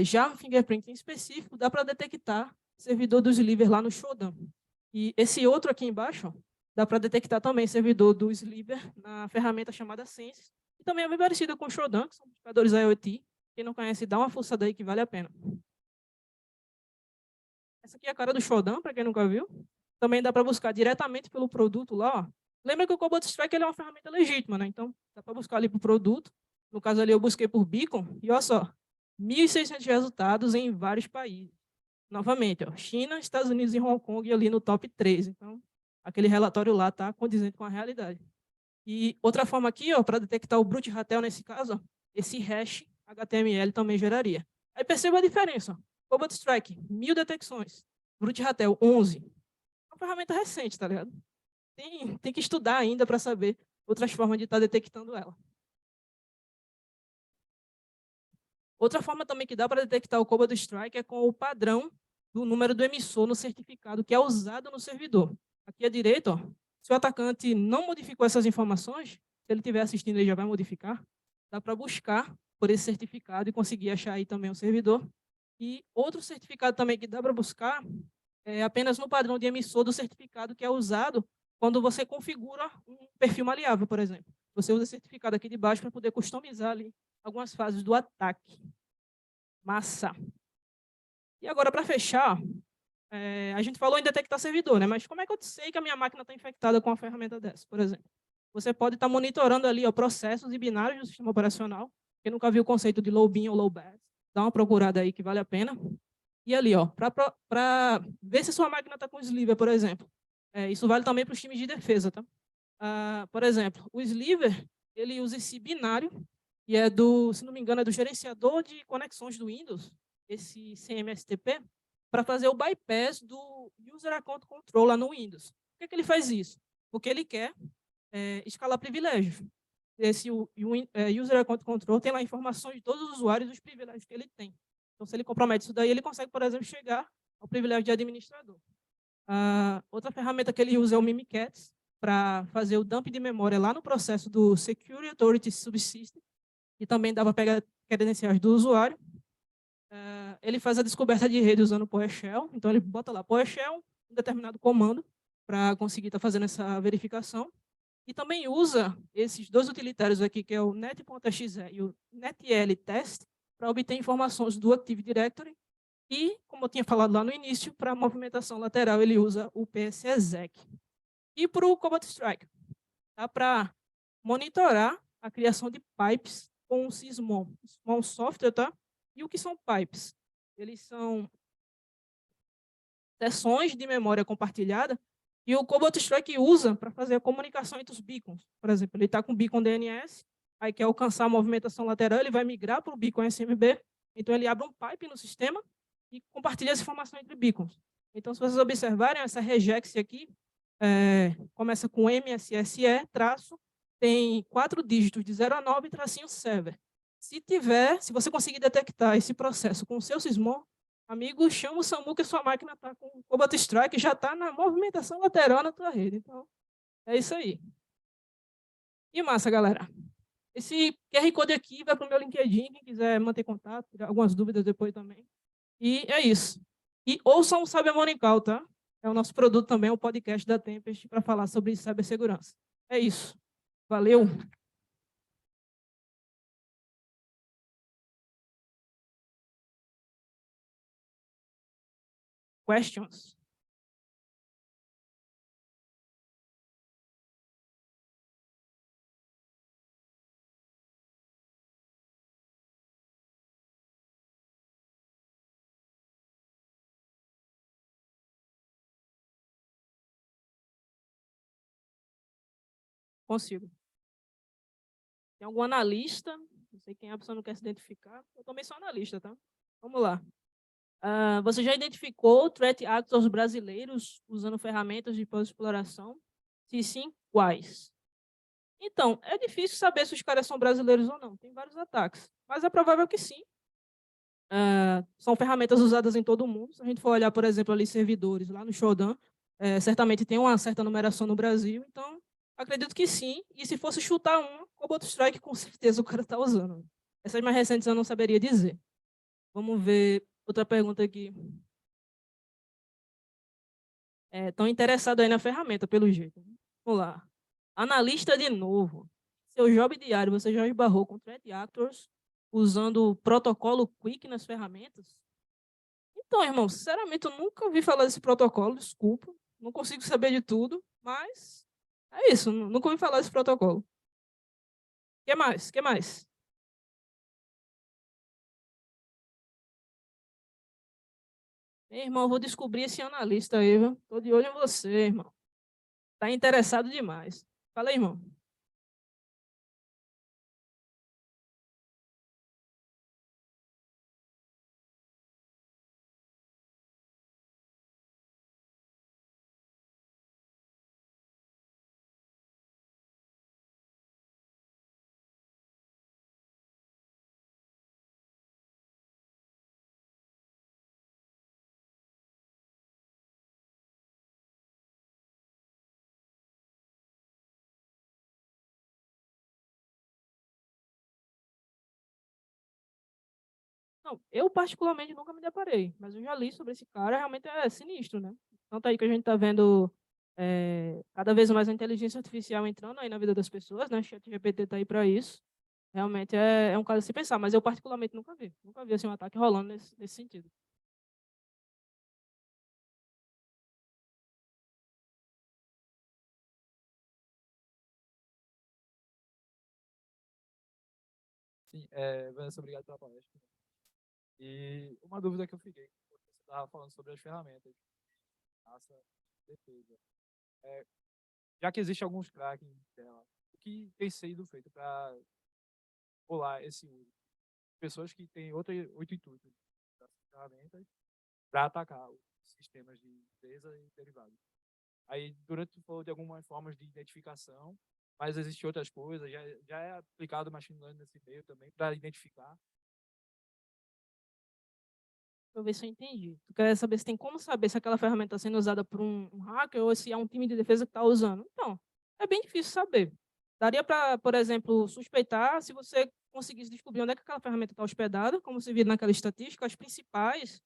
Java Fingerprint em específico dá para detectar servidor do Sliver lá no Shodan. E esse outro aqui embaixo, ó, dá para detectar também servidor do Sliver na ferramenta chamada Sense. E também é bem parecida com o Shodan, que são buscadores IoT. Quem não conhece, dá uma forçada aí que vale a pena. Essa aqui é a cara do Shodan, para quem nunca viu. Também dá para buscar diretamente pelo produto lá. Ó. Lembra que o Cobalt Strike ele é uma ferramenta legítima, né? Então, dá para buscar ali por produto. No caso ali, eu busquei por Beacon. E olha só, 1.600 resultados em vários países. Novamente, ó, China, Estados Unidos e Hong Kong ali no top 3. Então, aquele relatório lá está condizente com a realidade. E outra forma aqui, para detectar o Brute Ratel nesse caso, ó, esse hash HTML também geraria. Aí perceba a diferença. Cobalt Strike, 1000 detecções. Brute Ratel, 11. É uma ferramenta recente, tá ligado? Tem que estudar ainda para saber outras formas de estar detectando ela. Outra forma também que dá para detectar o Cobalt Strike é com o padrão do número do emissor no certificado que é usado no servidor. Aqui à direita, ó, se o atacante não modificou essas informações, se ele estiver assistindo, ele já vai modificar, dá para buscar por esse certificado e conseguir achar aí também o servidor. E outro certificado também que dá para buscar é apenas no padrão de emissor do certificado que é usado quando você configura um perfil maleável, por exemplo. Você usa esse certificado aqui de baixo para poder customizar ali algumas fases do ataque. Massa. E agora, para fechar, a gente falou em detectar servidor, né? Mas como é que eu sei que a minha máquina está infectada com uma ferramenta dessa, por exemplo? Você pode estar monitorando ali ó, processos e binários do sistema operacional. Quem nunca viu o conceito de low bin ou low bad, dá uma procurada aí que vale a pena. E ali, ó, para ver se sua máquina está com sliver, por exemplo. Isso vale também para os times de defesa, tá? Por exemplo, o sliver, ele usa esse binário, e é do, se não me engano, é do gerenciador de conexões do Windows, esse CMSTP, para fazer o bypass do User Account Control lá no Windows. Por que ele faz isso? Porque ele quer escalar privilégios. Esse User Account Control tem lá informações de todos os usuários e os privilégios que ele tem. Então, se ele compromete isso daí, ele consegue, por exemplo, chegar ao privilégio de administrador. Outra ferramenta que ele usa é o Mimikatz, para fazer o dump de memória lá no processo do Security Authority Subsystem, e também dá para pegar credenciais do usuário. Ele faz a descoberta de rede usando o PowerShell, então ele bota lá PowerShell, um determinado comando, para conseguir estar fazendo essa verificação. E também usa esses dois utilitários aqui, que é o net.exe e o netltest, para obter informações do Active Directory. E, como eu tinha falado lá no início, para movimentação lateral, ele usa o PSExec. E para o Cobalt Strike, dá para monitorar a criação de pipes com o Sysmon. Sysmon software, tá? E o que são pipes? Eles são seções de memória compartilhada e o Cobalt Strike usa para fazer a comunicação entre os beacons. Por exemplo, ele está com o beacon DNS, aí quer alcançar a movimentação lateral, ele vai migrar para o beacon SMB, então ele abre um pipe no sistema e compartilha essa informação entre beacons. Então, se vocês observarem, essa regex aqui começa com MSSE, traço, tem 4 dígitos de 0 a 9, tracinho server. Se você conseguir detectar esse processo com o seu Sysmon, amigo, chama o SAMU que a sua máquina está com o Cobalt Strike e já está na movimentação lateral na tua rede. Então, é isso aí. E massa, galera. Esse QR Code aqui vai para o meu LinkedIn, quem quiser manter contato, tirar algumas dúvidas depois também. E é isso. E ouçam o Saber Morning Call, tá? É o nosso produto também, o podcast da Tempest, para falar sobre cibersegurança. É isso. Valeu! Questions? Consigo. Tem algum analista? Não sei quem é, a pessoa não quer se identificar. Eu também sou analista, tá? Vamos lá. Você já identificou threat actors brasileiros usando ferramentas de pós-exploração? Se sim, quais? Então, é difícil saber se os caras são brasileiros ou não. Tem vários ataques, mas é provável que sim. São ferramentas usadas em todo o mundo. Se a gente for olhar, por exemplo, ali servidores lá no Shodan, certamente tem uma certa numeração no Brasil. Então, acredito que sim. E se fosse chutar um, Cobalt Strike, com certeza o cara está usando. Essas mais recentes eu não saberia dizer. Vamos ver outra pergunta aqui. Estão interessados aí na ferramenta, pelo jeito. Vamos lá. Analista de novo. Seu job diário, você já esbarrou com threat actors usando o protocolo Quick nas ferramentas? Então, irmão, sinceramente, eu nunca ouvi falar desse protocolo, desculpa. Não consigo saber de tudo, mas é isso, nunca ouvi falar desse protocolo. O que mais? O que mais? Ei, irmão, eu vou descobrir esse analista aí, viu? Tô de olho em você, irmão. Tá interessado demais. Fala aí, irmão. Não, eu particularmente nunca me deparei, mas eu já li sobre esse cara, realmente é sinistro, né? Tanto aí que a gente está vendo cada vez mais a inteligência artificial entrando aí na vida das pessoas, né? ChatGPT está aí para isso. Realmente é um caso a se pensar, mas eu particularmente nunca vi. Nunca vi assim, um ataque rolando nesse sentido. Sim, Vanessa, obrigado pela palestra. E uma dúvida que eu fiquei, quando você estava falando sobre as ferramentas de massa de defesa. Já que existe alguns cracks em tela, o que tem sido feito para rolar esse uso? Pessoas que têm outro intuito dessas ferramentas para atacar os sistemas de defesa e derivados. Aí, durante tu falou de algumas formas de identificação, mas existem outras coisas, já é aplicado machine learning nesse meio também para identificar. Deixa eu ver se eu entendi. Tu quer saber se tem como saber se aquela ferramenta está sendo usada por um hacker ou se é um time de defesa que está usando? Então, é bem difícil saber. Daria para, por exemplo, suspeitar se você conseguisse descobrir onde é que aquela ferramenta está hospedada, como se viu naquela estatística, as principais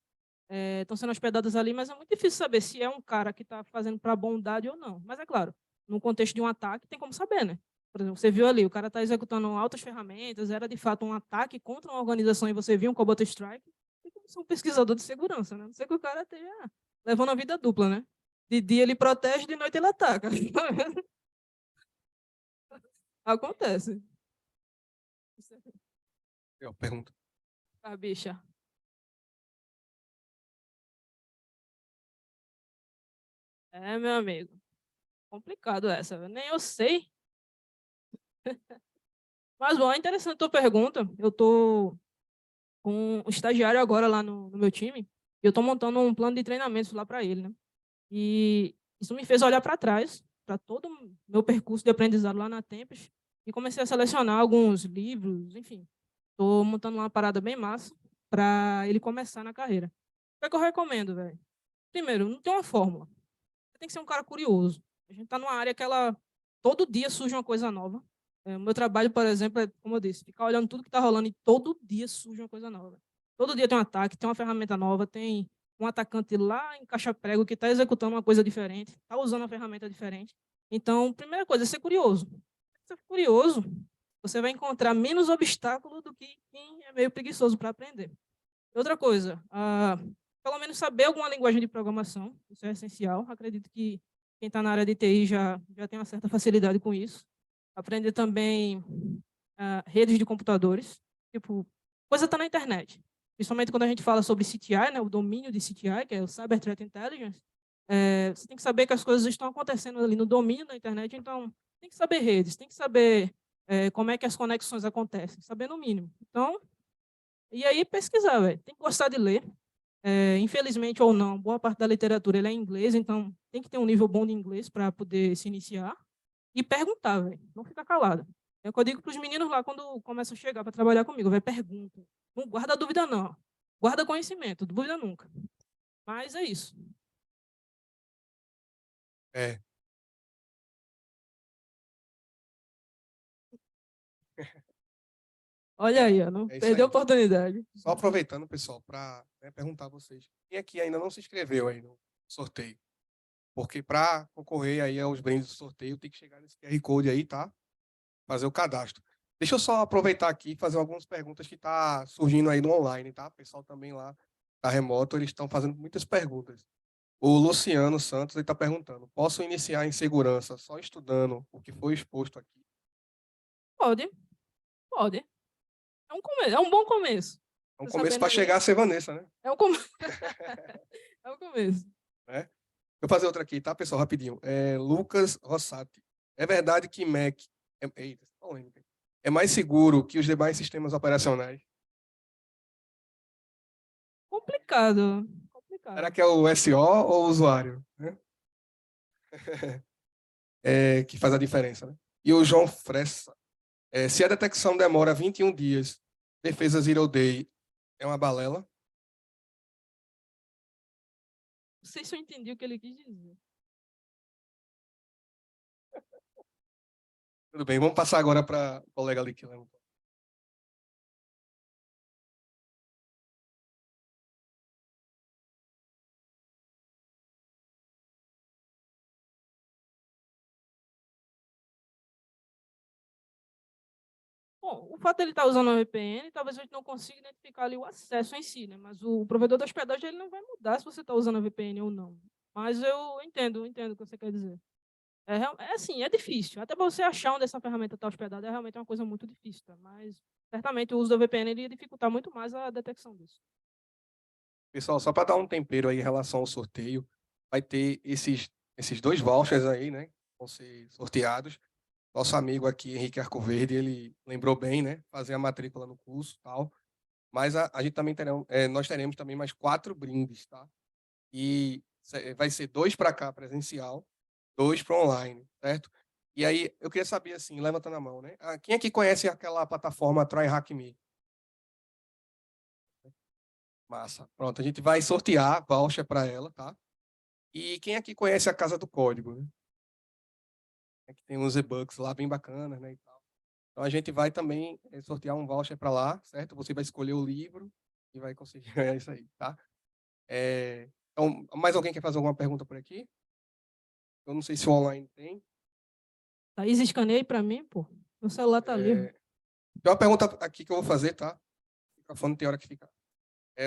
estão sendo hospedadas ali, mas é muito difícil saber se é um cara que está fazendo para bondade ou não. Mas é claro, no contexto de um ataque, tem como saber, né? Por exemplo, você viu ali, o cara está executando altas ferramentas, era de fato um ataque contra uma organização e você viu um Cobalt Strike, tem como ser um pesquisador de segurança, né? Não sei que o cara esteja levando a vida dupla, né? De dia ele protege, de noite ele ataca. Acontece. Pergunta. A bicha. É, meu amigo. Complicado essa, viu? Nem eu sei. Mas, bom, é interessante a tua pergunta. Eu tô com um estagiário agora lá no meu time e eu tô montando um plano de treinamentos lá para ele, né? E isso me fez olhar para trás, para todo o meu percurso de aprendizado lá na Tempest e comecei a selecionar alguns livros, enfim. Tô montando uma parada bem massa para ele começar na carreira. O que é que eu recomendo, velho? Primeiro, não tem uma fórmula. Você tem que ser um cara curioso. A gente está numa área que ela todo dia surge uma coisa nova. O meu trabalho, por exemplo, é, como eu disse, ficar olhando tudo que está rolando e todo dia surge uma coisa nova. Todo dia tem um ataque, tem uma ferramenta nova, tem um atacante lá em caixa-prego que está executando uma coisa diferente, está usando uma ferramenta diferente. Então, primeira coisa, é ser curioso. Se você for curioso, você vai encontrar menos obstáculo do que quem é meio preguiçoso para aprender. Outra coisa, pelo menos saber alguma linguagem de programação, isso é essencial. Acredito que quem está na área de TI já tem uma certa facilidade com isso. Aprender também redes de computadores, tipo, coisa está na internet. Principalmente quando a gente fala sobre CTI, né, o domínio de CTI, que é o Cyber Threat Intelligence, você tem que saber que as coisas estão acontecendo ali no domínio da internet, então tem que saber redes, tem que saber como é que as conexões acontecem, saber no mínimo. Então, e aí pesquisar, velho. Tem que gostar de ler. Infelizmente ou não, boa parte da literatura é em inglês, então tem que ter um nível bom de inglês para poder se iniciar. E perguntar, velho. Não ficar calado. É o que eu digo para os meninos lá quando começam a chegar para trabalhar comigo, velho. Pergunta. Não guarda dúvida, não. Guarda conhecimento, dúvida nunca. Mas é isso. É. Olha aí, ó, não É isso perdeu a aí. oportunidade. Só aproveitando, pessoal, para perguntar a vocês. Quem aqui ainda não se inscreveu aí no sorteio? Porque para concorrer aí aos brindes do sorteio, tem que chegar nesse QR Code aí, tá? Fazer o cadastro. Deixa eu só aproveitar aqui e fazer algumas perguntas que tá surgindo aí no online, tá? O pessoal também lá da remoto, eles estão fazendo muitas perguntas. O Luciano Santos está perguntando: posso iniciar em segurança só estudando o que foi exposto aqui? Pode, pode. É um começo, é um bom começo. É um Você começo sabendo para chegar ali, a ser Vanessa, né? é um começo. É um começo. Né? Vou fazer outra aqui, tá, pessoal? Rapidinho. Lucas Rossati. É verdade que Mac eita, polêmica. É mais seguro que os demais sistemas operacionais? Complicado. Será Complicado. que é o SO ou o usuário? Né? Que faz a diferença. Né? E o João Fressa. Se a detecção demora 21 dias, defesa Zero Day é uma balela? Não sei se eu entendi o que ele quis dizer. Tudo bem, vamos passar agora para o colega ali que lembra. Bom, o fato dele estar usando a VPN, talvez a gente não consiga identificar ali o acesso em si, né? Mas o provedor da hospedagem ele não vai mudar se você está usando a VPN ou não. Mas eu entendo o que você quer dizer. É assim, é difícil. Até para você achar onde essa ferramenta está hospedada é realmente uma coisa muito difícil, tá? Mas certamente o uso da VPN ele ia dificultar muito mais a detecção disso. Pessoal, só para dar um tempero aí em relação ao sorteio, vai ter esses 2 vouchers aí, né? Vão ser sorteados. Nosso amigo aqui, Henrique Arcoverde, ele lembrou bem, né? Fazer a matrícula no curso e tal. Mas a gente também nós teremos também mais 4 brindes, tá? E vai ser 2 para cá presencial, 2 para online, certo? E aí eu queria saber assim, levantando a mão, né? Quem aqui conhece aquela plataforma TryHackMe? Massa. Pronto, a gente vai sortear voucher para ela, tá? E quem aqui conhece a Casa do Código, né? Que tem uns e-books lá bem bacanas, né, e tal. Então a gente vai também sortear um voucher para lá, certo? Você vai escolher o livro e vai conseguir ganhar isso aí, tá? Então, mais alguém quer fazer alguma pergunta por aqui? Eu não sei se o online tem. Thaís, escaneia aí para mim, pô. Meu celular tá livre. Tem uma pergunta aqui que eu vou fazer, tá? O microfone tem hora que fica.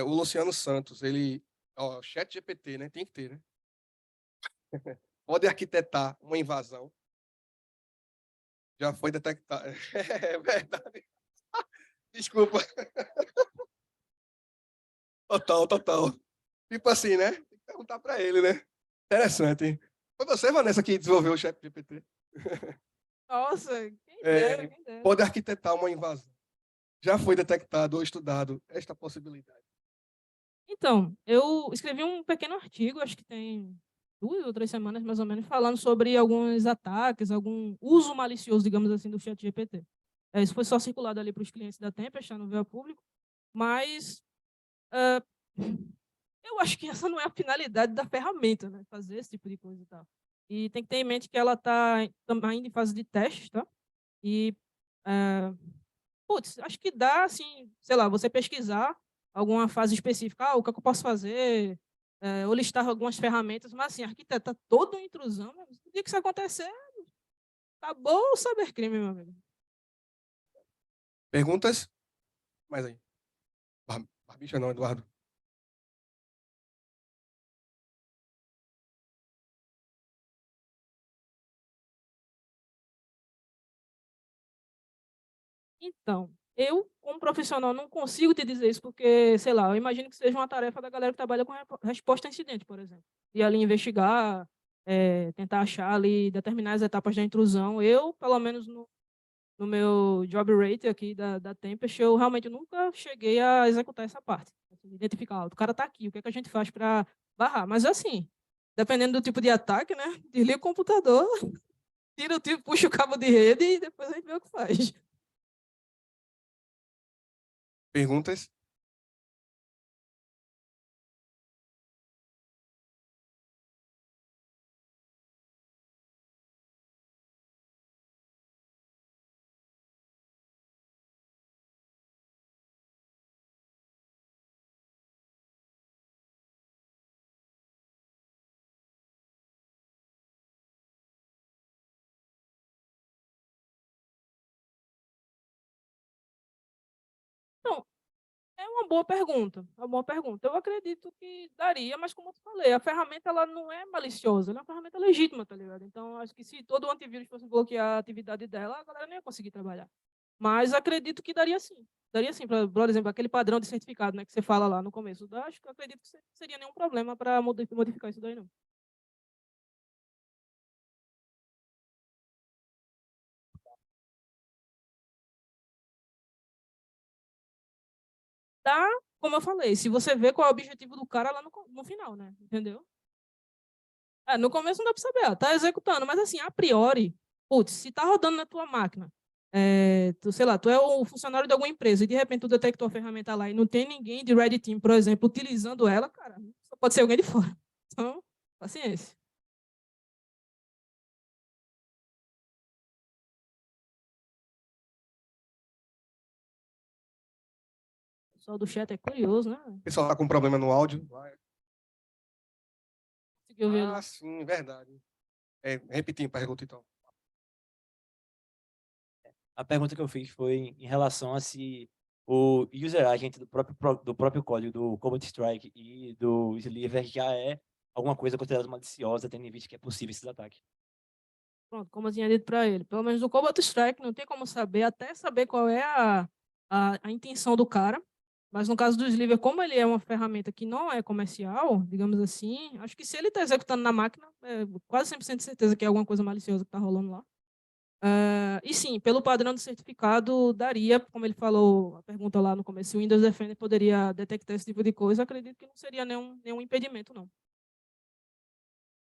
O Luciano Santos, ele... Ó, chat GPT, né? Tem que ter, né? Pode arquitetar uma invasão. Já foi detectado. É verdade. Desculpa. Total. Tipo assim, né? Tem que perguntar para ele, né? Interessante. Foi você, Vanessa, que desenvolveu o chat GPT. Nossa, quem dera, É, quem dera. pode arquitetar uma invasão. Já foi detectado ou estudado esta possibilidade? Então, eu escrevi um pequeno artigo, acho que tem 2 ou 3 semanas mais ou menos, falando sobre alguns ataques, algum uso malicioso, digamos assim, do chat GPT. Isso foi só circulado ali para os clientes da Tempest, não veio a público, mas uh, eu acho que essa não é a finalidade da ferramenta, né? Fazer esse tipo de coisa e tal. E tem que ter em mente que ela está ainda em fase de teste, tá? E, putz, acho que dá, assim, sei lá, você pesquisar alguma fase específica, o que é que eu posso fazer, ou listar algumas ferramentas, mas assim, arquitetar toda uma intrusão, no dia que isso acontecer, acabou o cybercrime, meu amigo. Perguntas? Mais aí. Barbicha não, Eduardo. Então, eu, como profissional, não consigo te dizer isso, porque, sei lá, eu imagino que seja uma tarefa da galera que trabalha com resposta a incidente, por exemplo. E ali investigar, tentar achar ali, determinar as etapas da intrusão. Eu, pelo menos no meu job rate aqui da Tempest, eu realmente nunca cheguei a executar essa parte. Assim, identificar, o cara está aqui, o que é que a gente faz para barrar? Mas assim, dependendo do tipo de ataque, né? Desliga o computador, tira o tipo, puxa o cabo de rede e depois a gente vê o que faz. Perguntas? Então, é uma boa pergunta, uma boa pergunta. Eu acredito que daria, mas como eu te falei, a ferramenta ela não é maliciosa, ela é uma ferramenta legítima, tá ligado? Então, acho que se todo o antivírus fosse bloquear a atividade dela, a galera não ia conseguir trabalhar. Mas acredito que daria sim. Daria sim, por exemplo, aquele padrão de certificado, né, que você fala lá no começo. Acho que acredito que seria nenhum problema para modificar isso daí, não. Tá, como eu falei, se você vê qual é o objetivo do cara lá no final, né? Entendeu? No começo não dá para saber, tá executando, mas assim, a priori, putz, se tá rodando na tua máquina, sei lá, tu é o funcionário de alguma empresa e de repente tu detectou a ferramenta lá e não tem ninguém de Red Team, por exemplo, utilizando ela, cara, só pode ser alguém de fora. Então, paciência. O pessoal do chat é curioso, né? O pessoal está com problema no áudio? Conseguiu ver ali. Sim, verdade. Repetindo a pergunta, então. A pergunta que eu fiz foi em relação a se o user agent do próprio código do Cobalt Strike e do Sliver já é alguma coisa considerada maliciosa, tendo em vista que é possível esses ataques. Pronto, como eu tinha dito para ele, pelo menos no Cobalt Strike não tem como saber, até saber qual é a intenção do cara. Mas no caso do Sliver, como ele é uma ferramenta que não é comercial, digamos assim, acho que se ele está executando na máquina, é quase 100% de certeza que é alguma coisa maliciosa que está rolando lá. E sim, pelo padrão do certificado, daria, como ele falou, a pergunta lá no começo, se o Windows Defender poderia detectar esse tipo de coisa, eu acredito que não seria nenhum impedimento, não.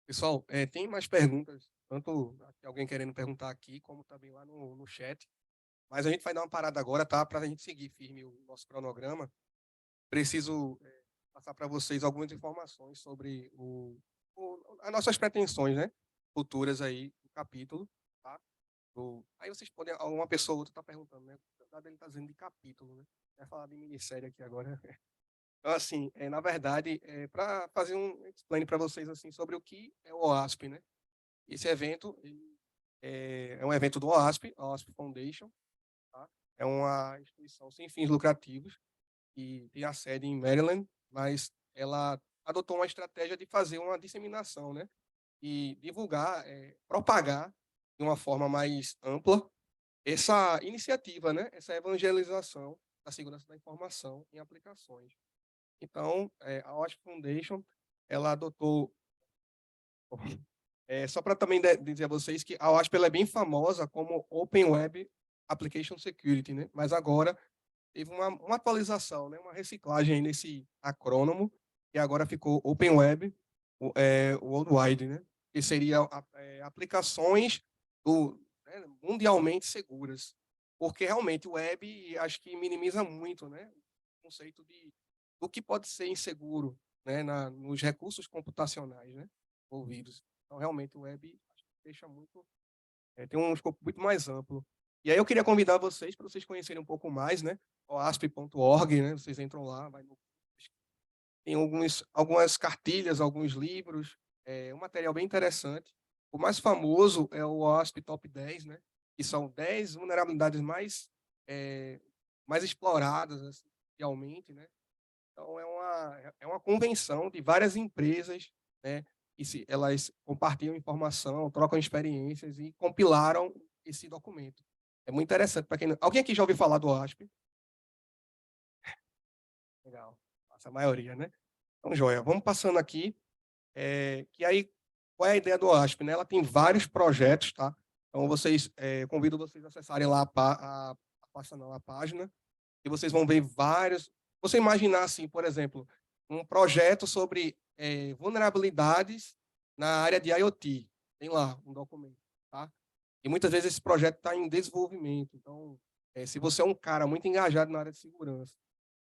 Pessoal, tem mais perguntas, tanto alguém querendo perguntar aqui, como também lá no chat. Mas a gente vai dar uma parada agora, tá? Para a gente seguir firme o nosso cronograma. Preciso passar para vocês algumas informações sobre as nossas pretensões, né? Futuras aí, do capítulo, tá? Aí vocês podem, uma pessoa ou outra está perguntando, né? Ele está dizendo de capítulo, né? Vai falar de minissérie aqui agora. Então, assim, na verdade, para fazer um explain para vocês assim sobre o que é o OASP, né? Esse evento é um evento do OASP, a OASP Foundation, tá? É uma instituição sem fins lucrativos que tem a sede em Maryland, mas ela adotou uma estratégia de fazer uma disseminação, né? E divulgar, propagar de uma forma mais ampla essa iniciativa, né? Essa evangelização da segurança da informação em aplicações. Então, a OASP Foundation, ela adotou... só para também dizer a vocês que a OASP ela é bem famosa como Open Web Application Security, né? Mas agora teve uma atualização, né? Uma reciclagem nesse acrônimo, que agora ficou Open Web Worldwide, né? Que seria aplicações mundialmente seguras. Porque realmente o web, acho que minimiza muito, né? O conceito do que pode ser inseguro, né? Nos recursos computacionais, né? Envolvidos. Então, realmente, o web deixa muito... tem um escopo muito mais amplo. E aí eu queria convidar vocês para vocês conhecerem um pouco mais, né? oasp.org, né? Vocês entram lá, tem algumas cartilhas, alguns livros, um material bem interessante. O mais famoso é o OASP Top 10, né? Que são 10 vulnerabilidades mais exploradas, assim, realmente, né? Então, é uma convenção de várias empresas, né? Elas compartilham informação, trocam experiências e compilaram esse documento. É muito interessante para quem não... Alguém aqui já ouviu falar do OASP? Legal. A maioria, né? Então, joia. Vamos passando aqui. Que aí, qual é a ideia do OASP, né? Ela tem vários projetos, tá? Então, convido vocês a acessarem lá a página, e vocês vão ver vários... Você imaginar, assim, por exemplo, um projeto sobre vulnerabilidades na área de IoT. Tem lá um documento, tá? E muitas vezes esse projeto está em desenvolvimento. Então, se você é um cara muito engajado na área de segurança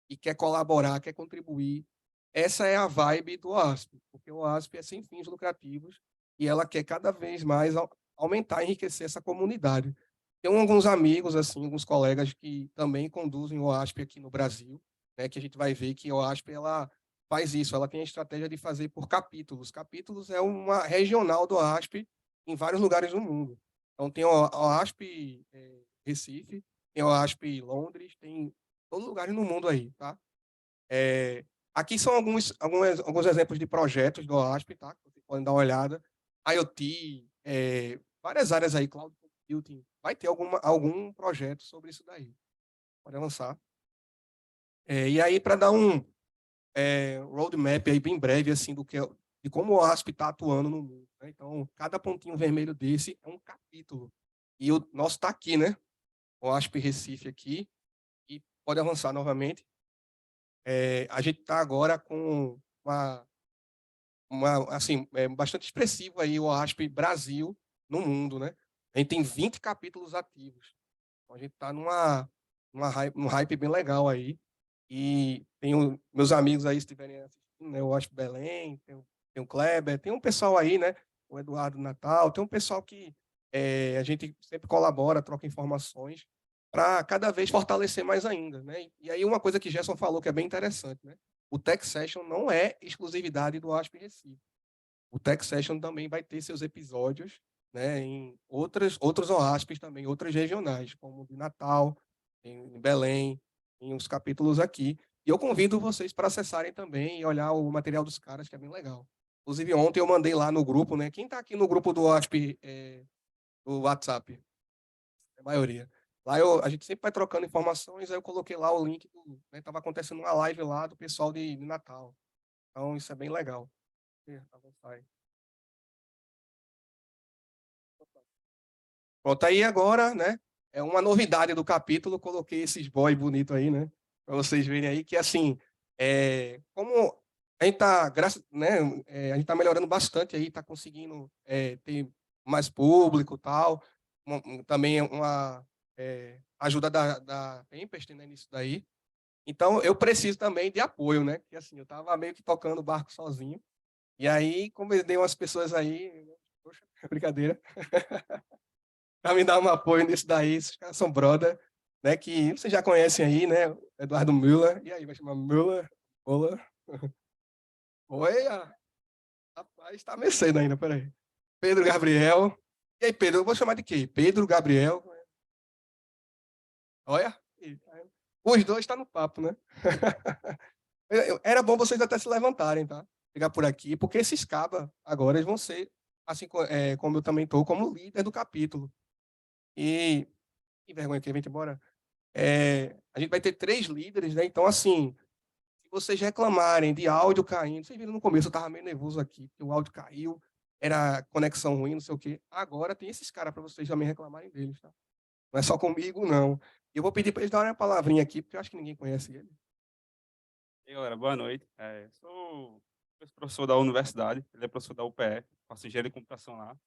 e quer colaborar, quer contribuir, essa é a vibe do OASP, porque o OASP é sem fins lucrativos e ela quer cada vez mais aumentar, enriquecer essa comunidade. Tem alguns amigos, assim, alguns colegas que também conduzem o OASP aqui no Brasil, né, que a gente vai ver que o OASP ela faz isso, ela tem a estratégia de fazer por capítulos. Capítulos é uma regional do OASP em vários lugares do mundo. Então, tem o OASP Recife, tem o OASP Londres, tem todos os lugares no mundo aí, tá? Aqui são alguns exemplos de projetos do OASP, tá? Vocês podem dar uma olhada. IoT, várias áreas aí, Cloud Computing. Vai ter algum projeto sobre isso daí. Pode avançar. E aí, para dar um roadmap aí bem breve, assim, de como o OASP está atuando no mundo, né? Então, cada pontinho vermelho desse é um capítulo. E o nosso está aqui, né? O OASP Recife aqui. E pode avançar novamente. A gente está agora com assim, bastante expressivo aí o OASP Brasil no mundo, né? A gente tem 20 capítulos ativos. Então, a gente está num hype bem legal aí. E meus amigos aí, se estiverem assistindo, né? O OASP Belém, tem o Kleber, tem um pessoal aí, né? O Eduardo Natal, tem um pessoal que a gente sempre colabora, troca informações para cada vez fortalecer mais ainda, né? E aí uma coisa que Gerson falou que é bem interessante, né? O Tech Session não é exclusividade do OASP Recife. O Tech Session também vai ter seus episódios né, em outros OASPs também, outras regionais, como de Natal, em Belém, em uns capítulos aqui. E eu convido vocês para acessarem também e olhar o material dos caras, que é bem legal. Inclusive, ontem eu mandei lá no grupo, né? Quem está aqui no grupo do OASP, do WhatsApp? A maioria. Lá a gente sempre vai trocando informações, aí eu coloquei lá o link, estava acontecendo uma live lá do pessoal de Natal. Então, isso é bem legal. Avançar aí. Pronto, aí agora, né? É uma novidade do capítulo, coloquei esses boy bonito aí, né? Para vocês verem aí que assim, como a gente tá, né? A gente tá melhorando bastante aí, tá conseguindo ter mais público, tal. Também uma ajuda da Tempest, né? Nisso daí. Então eu preciso também de apoio, né? Porque assim, eu tava meio que tocando o barco sozinho. E aí, convidei umas pessoas aí, poxa, brincadeira, para me dar um apoio nisso daí. Esses caras são brother, né? Que vocês já conhecem aí, né? Eduardo Müller. E aí, vai chamar Müller? Müller? Oi, rapaz, está mecendo ainda, peraí. Pedro Gabriel. E aí, Pedro, eu vou chamar de quê? Pedro Gabriel. Olha, os dois estão no papo, né? Era bom vocês até se levantarem, tá? Chegar por aqui, porque esses cabas agora eles vão ser, assim como eu também estou, como líder do capítulo. E que vergonha que vem embora. A gente vai ter 3 líderes, né? Então, assim, se vocês reclamarem de áudio caindo, vocês viram no começo, eu estava meio nervoso aqui, porque o áudio caiu, era conexão ruim, não sei o quê. Agora tem esses caras para vocês também reclamarem deles, tá? Não é só comigo, não. Eu vou pedir para eles darem uma palavrinha aqui, porque eu acho que ninguém conhece ele. E aí, galera, boa noite. Sou professor da universidade, ele é professor da UPE, faço engenharia de computação lá.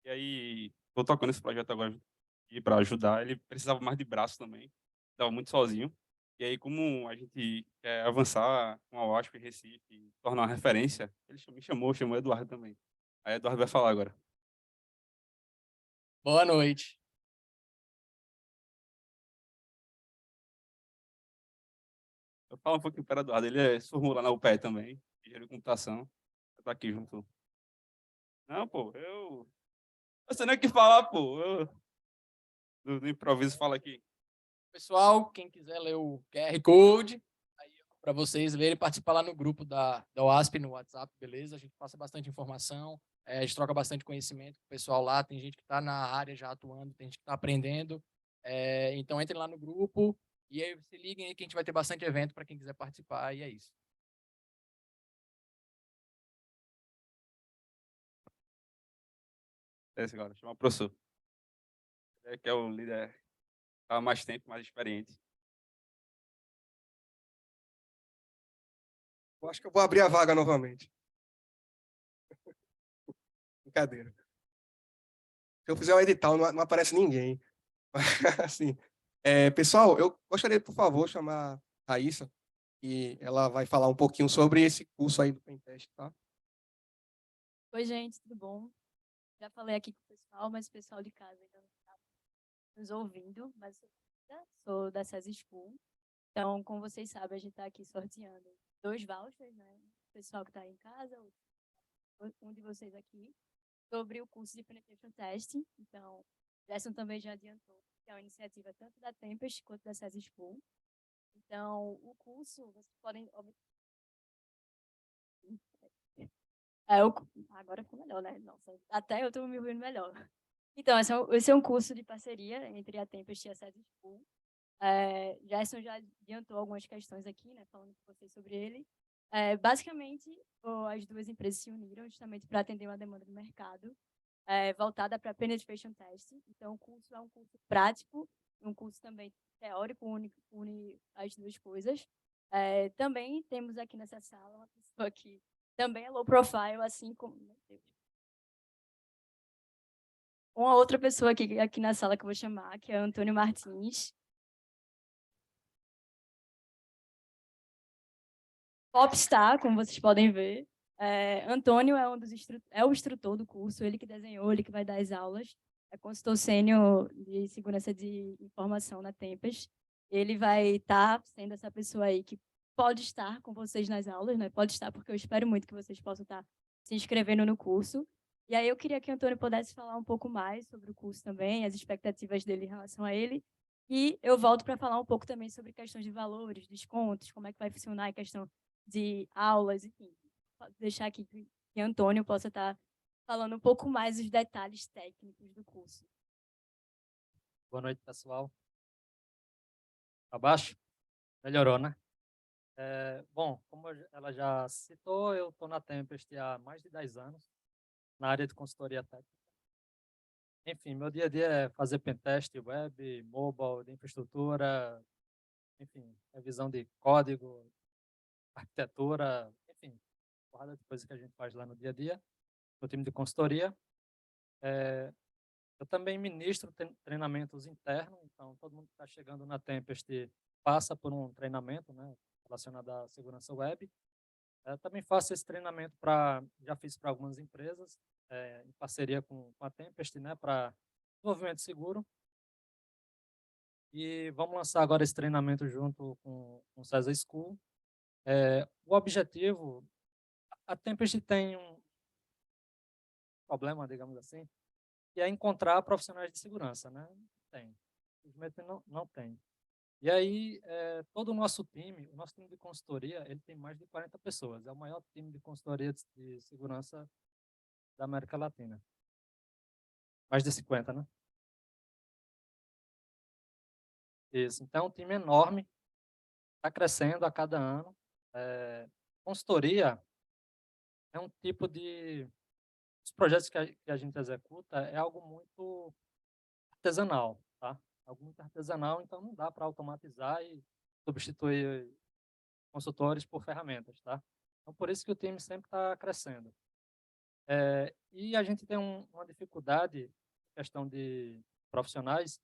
E aí, estou tocando esse projeto agora para ajudar. Ele precisava mais de braço também, estava muito sozinho. E aí, como a gente quer avançar com a UASP em Recife, tornar uma referência, ele me chamou o Eduardo também. Aí, Eduardo vai falar agora. Boa noite. Eu falo um pouquinho para o Eduardo, ele formou lá na UPE também, engenharia de computação. Eu tô aqui junto. Não, pô, eu sei nem o que falar, pô. Do improviso fala aqui. Pessoal, quem quiser ler o QR Code, para vocês lerem e participar lá no grupo da OASP no WhatsApp, beleza? A gente passa bastante informação, a gente troca bastante conhecimento com o pessoal lá, tem gente que está na área já atuando, tem gente que está aprendendo. Então, entrem lá no grupo e aí se liguem aí que a gente vai ter bastante evento para quem quiser participar, e é isso. Esse agora, chama o professor. Que é o líder há mais tempo, mais experiente. Eu acho que eu vou abrir a vaga novamente. Brincadeira. Se eu fizer um edital, não aparece ninguém. Assim, pessoal, eu gostaria, por favor, chamar a Raíssa, e ela vai falar um pouquinho sobre esse curso aí do Pentest, tá? Oi, gente, tudo bom? Já falei aqui com o pessoal, mas o pessoal de casa ainda não está nos ouvindo, mas sou da SESI School. Então, como vocês sabem, a gente está aqui sorteando 2 vouchers, né? O pessoal que está em casa, um de vocês aqui, sobre o curso de Penetration Testing. Então, Gerson também já adiantou que é uma iniciativa tanto da Tempest quanto da SESI School. Então, o curso, vocês podem... Agora ficou melhor, né? Nossa, até eu estou me ouvindo melhor. Então, esse é um curso de parceria entre a Tempest e a SESI School. Gerson já adiantou algumas questões aqui, né, falando com vocês sobre ele. Basicamente, as duas empresas se uniram justamente para atender uma demanda do mercado, voltada para penetration testing. Então, o curso é um curso prático, um curso também teórico, une as duas coisas. Também temos aqui nessa sala uma pessoa que também é low profile, assim como... Meu Deus. Uma outra pessoa aqui na sala que eu vou chamar, que é o Antônio Martins. Popstar, como vocês podem ver. Antônio é o instrutor do curso, ele que desenhou, ele que vai dar as aulas. É consultor sênior de segurança de informação na Tempest. Ele vai estar sendo essa pessoa aí que pode estar com vocês nas aulas, né? Pode estar, porque eu espero muito que vocês possam estar se inscrevendo no curso. E aí eu queria que o Antônio pudesse falar um pouco mais sobre o curso também, as expectativas dele em relação a ele. E eu volto para falar um pouco também sobre questões de valores, descontos, como é que vai funcionar a questão de aulas, enfim. Deixar aqui que Antônio possa estar falando um pouco mais dos detalhes técnicos do curso. Boa noite, pessoal. Abaixo? Melhorou, né? Bom, como ela já citou, eu estou na Tempest há mais de 10 anos, na área de consultoria técnica. Enfim, meu dia a dia é fazer pentest, web, mobile, de infraestrutura, enfim, revisão de código, arquitetura, enfim, porrada de coisa que a gente faz lá no dia a dia, no time de consultoria. Eu também ministro treinamentos internos, então todo mundo que está chegando na Tempest passa por um treinamento, né, relacionado à segurança web. Também faço esse treinamento já fiz para algumas empresas, em parceria com a Tempest, né, para desenvolvimento seguro. E vamos lançar agora esse treinamento junto com o César School. O objetivo, a Tempest tem um problema, digamos assim, que é encontrar profissionais de segurança, né? Tem. Simplesmente não tem. E aí, todo o nosso time de consultoria, ele tem mais de 40 pessoas. É o maior time de consultoria de segurança da América Latina. Mais de 50, né? Isso. Então, é um time enorme, está crescendo a cada ano. Consultoria é um tipo de... Os projetos que a gente executa é algo muito artesanal, tá? Algo muito artesanal, então não dá para automatizar e substituir consultores por ferramentas, tá? Então, por isso que o time sempre está crescendo. E a gente tem uma dificuldade em questão de profissionais.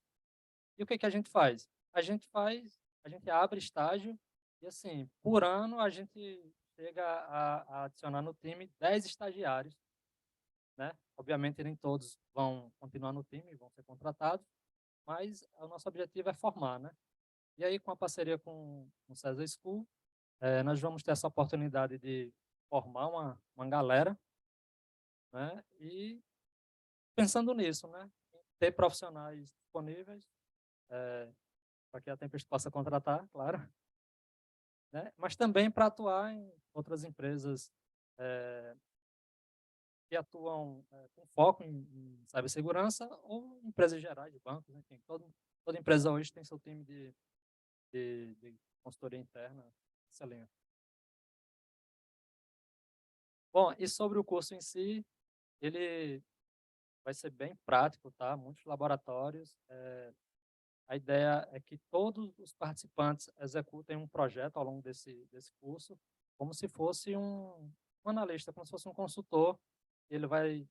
E o que a gente faz? A gente abre estágio e, assim, por ano, a gente chega a adicionar no time 10 estagiários, né? Obviamente, nem todos vão continuar no time, vão ser contratados, mas o nosso objetivo é formar, né? E aí, com a parceria com o César School, nós vamos ter essa oportunidade de formar uma galera, né? E pensando nisso, né? Ter profissionais disponíveis, para que a Tempest possa contratar, claro, né? Mas também para atuar em outras empresas que atuam com foco em cibersegurança ou empresas gerais de bancos, enfim, toda empresa hoje tem seu time de consultoria interna excelente. Bom, e sobre o curso em si, ele vai ser bem prático, tá? Muitos laboratórios. A ideia é que todos os participantes executem um projeto ao longo desse curso, como se fosse um analista, como se fosse um consultor. Ele vai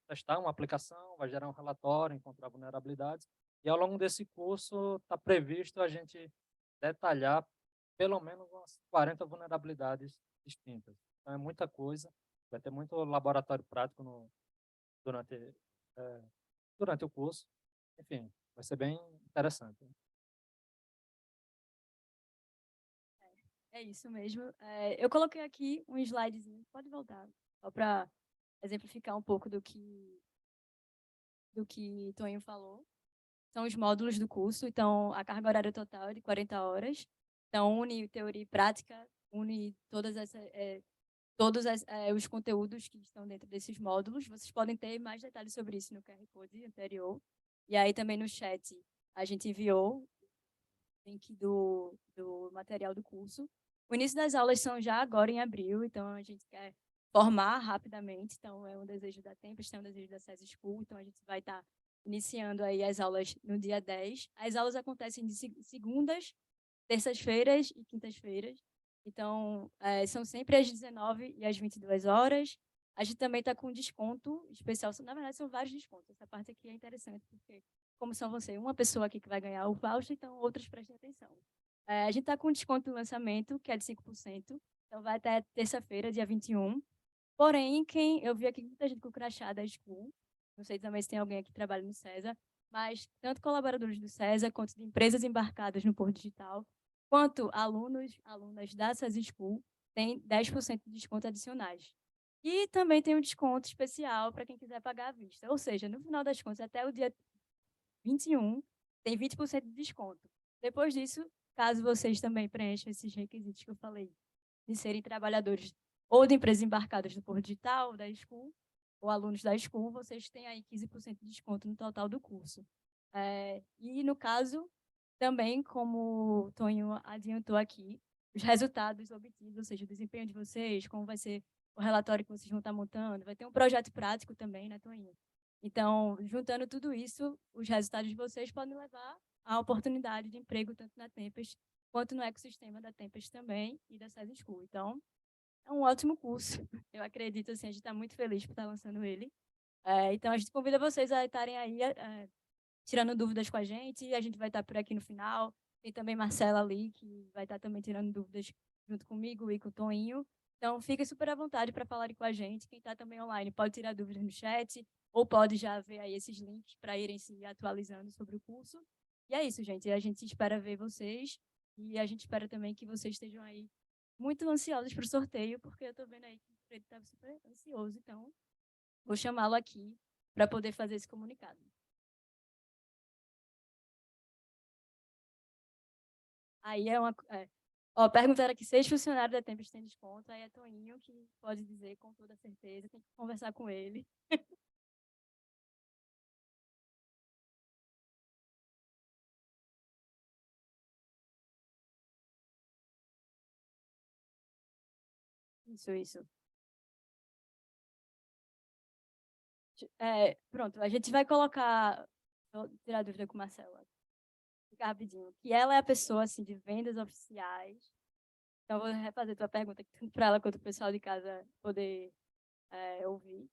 testar uma aplicação, vai gerar um relatório, encontrar vulnerabilidades. E ao longo desse curso está previsto a gente detalhar pelo menos umas 40 vulnerabilidades distintas. Então é muita coisa, vai ter muito laboratório prático durante o curso. Enfim, vai ser bem interessante. É isso mesmo. Eu coloquei aqui um slidezinho, pode voltar, só para exemplificar um pouco do que Tonho falou. São os módulos do curso, então a carga horária total é de 40 horas. Então, une teoria e prática, une todos os conteúdos que estão dentro desses módulos. Vocês podem ter mais detalhes sobre isso no QR Code anterior. E aí também no chat a gente enviou o link do material do curso. O início das aulas são já agora em abril, então a gente quer formar rapidamente. Então é um desejo da Tempest, é um desejo da César School. Então a gente vai estar iniciando aí as aulas no dia 10. As aulas acontecem de segundas, terças-feiras e quintas-feiras. Então, são sempre às 19 e às 22 horas. A gente também está com desconto especial. Na verdade, são vários descontos. Essa parte aqui é interessante, porque, como são você, uma pessoa aqui que vai ganhar o voucher, então outras prestem atenção. A gente está com desconto no lançamento, que é de 5%. Então, vai até terça-feira, dia 21. Porém, eu vi aqui muita gente com crachá da School. Não sei também se tem alguém aqui que trabalha no César, mas tanto colaboradores do César, quanto de empresas embarcadas no Porto Digital, quanto alunas da César School, tem 10% de desconto adicionais. E também tem um desconto especial para quem quiser pagar à vista. Ou seja, no final das contas, até o dia 21, tem 20% de desconto. Depois disso, caso vocês também preencham esses requisitos que eu falei, de serem trabalhadores ou de empresas embarcadas do Porto Digital, da School, ou alunos da School, vocês têm aí 15% de desconto no total do curso. E, no caso, também, como o Tonho adiantou aqui, os resultados obtidos, ou seja, o desempenho de vocês, como vai ser o relatório que vocês vão estar montando, vai ter um projeto prático também, né, Tonho? Então, juntando tudo isso, os resultados de vocês podem levar à oportunidade de emprego tanto na Tempest quanto no ecossistema da Tempest também e da SES School. Então, é um ótimo curso. Eu acredito, assim, a gente está muito feliz por estar lançando ele. Então, a gente convida vocês a estarem aí tirando dúvidas com a gente. A gente vai estar por aqui no final. Tem também Marcela ali, que vai estar também tirando dúvidas junto comigo e com o Toninho. Então, fiquem super à vontade para falarem com a gente. Quem está também online pode tirar dúvidas no chat, ou pode já ver aí esses links para irem se atualizando sobre o curso. E é isso, gente. A gente espera ver vocês e a gente espera também que vocês estejam aí muito ansiosos para o sorteio, porque eu estou vendo aí que o Fred estava super ansioso. Então, vou chamá-lo aqui para poder fazer esse comunicado. Aí perguntaram aqui, 6 funcionários da Tempest têm desconto, aí é Toninho que pode dizer com toda certeza, tem que conversar com ele. Isso. Pronto, a gente vai colocar, vou tirar a dúvida com o Marcelo, ficar rapidinho, que ela é a pessoa assim, de vendas oficiais. Então, vou refazer tua pergunta, tanto para ela quanto para o pessoal de casa poder ouvir.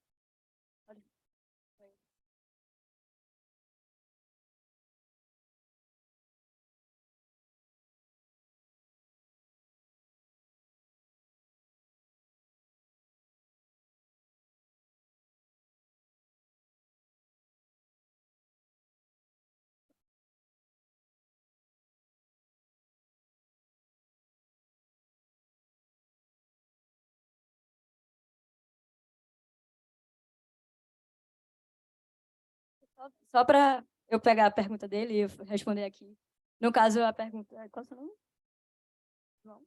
Só para eu pegar a pergunta dele e responder aqui. No caso, a pergunta... Qual é o seu nome? João?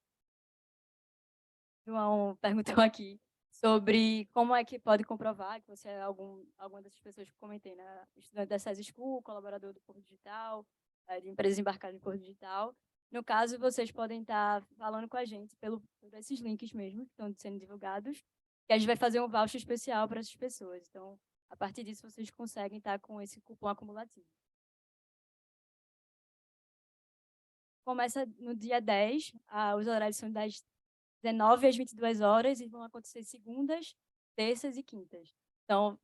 João perguntou aqui sobre como é que pode comprovar que você é alguma dessas pessoas que comentei, né? Estudante da SES School, colaborador do Porto Digital, de empresas embarcadas no Porto Digital. No caso, vocês podem estar falando com a gente por esses links mesmo, que estão sendo divulgados, que a gente vai fazer um voucher especial para essas pessoas. Então, a partir disso, vocês conseguem estar com esse cupom acumulativo. Começa no dia 10, os horários são das 19 às 22 horas e vão acontecer segundas, terças e quintas. Então,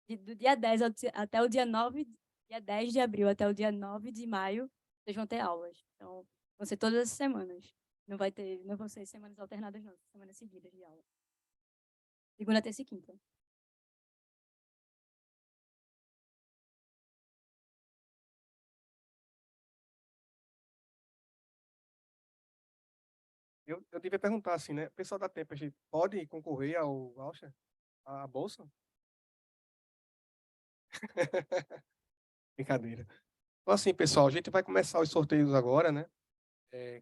do dia 10 até o dia 9, dia 10 de abril até o dia 9 de maio, vocês vão ter aulas. Então, vão ser todas as semanas. Não vão ser semanas alternadas, não, semanas seguidas de aula. Segunda, terça e quinta. Eu devia perguntar assim, né? O pessoal da Tempest pode concorrer ao voucher, à bolsa? Brincadeira. Então, assim, pessoal, a gente vai começar os sorteios agora, né?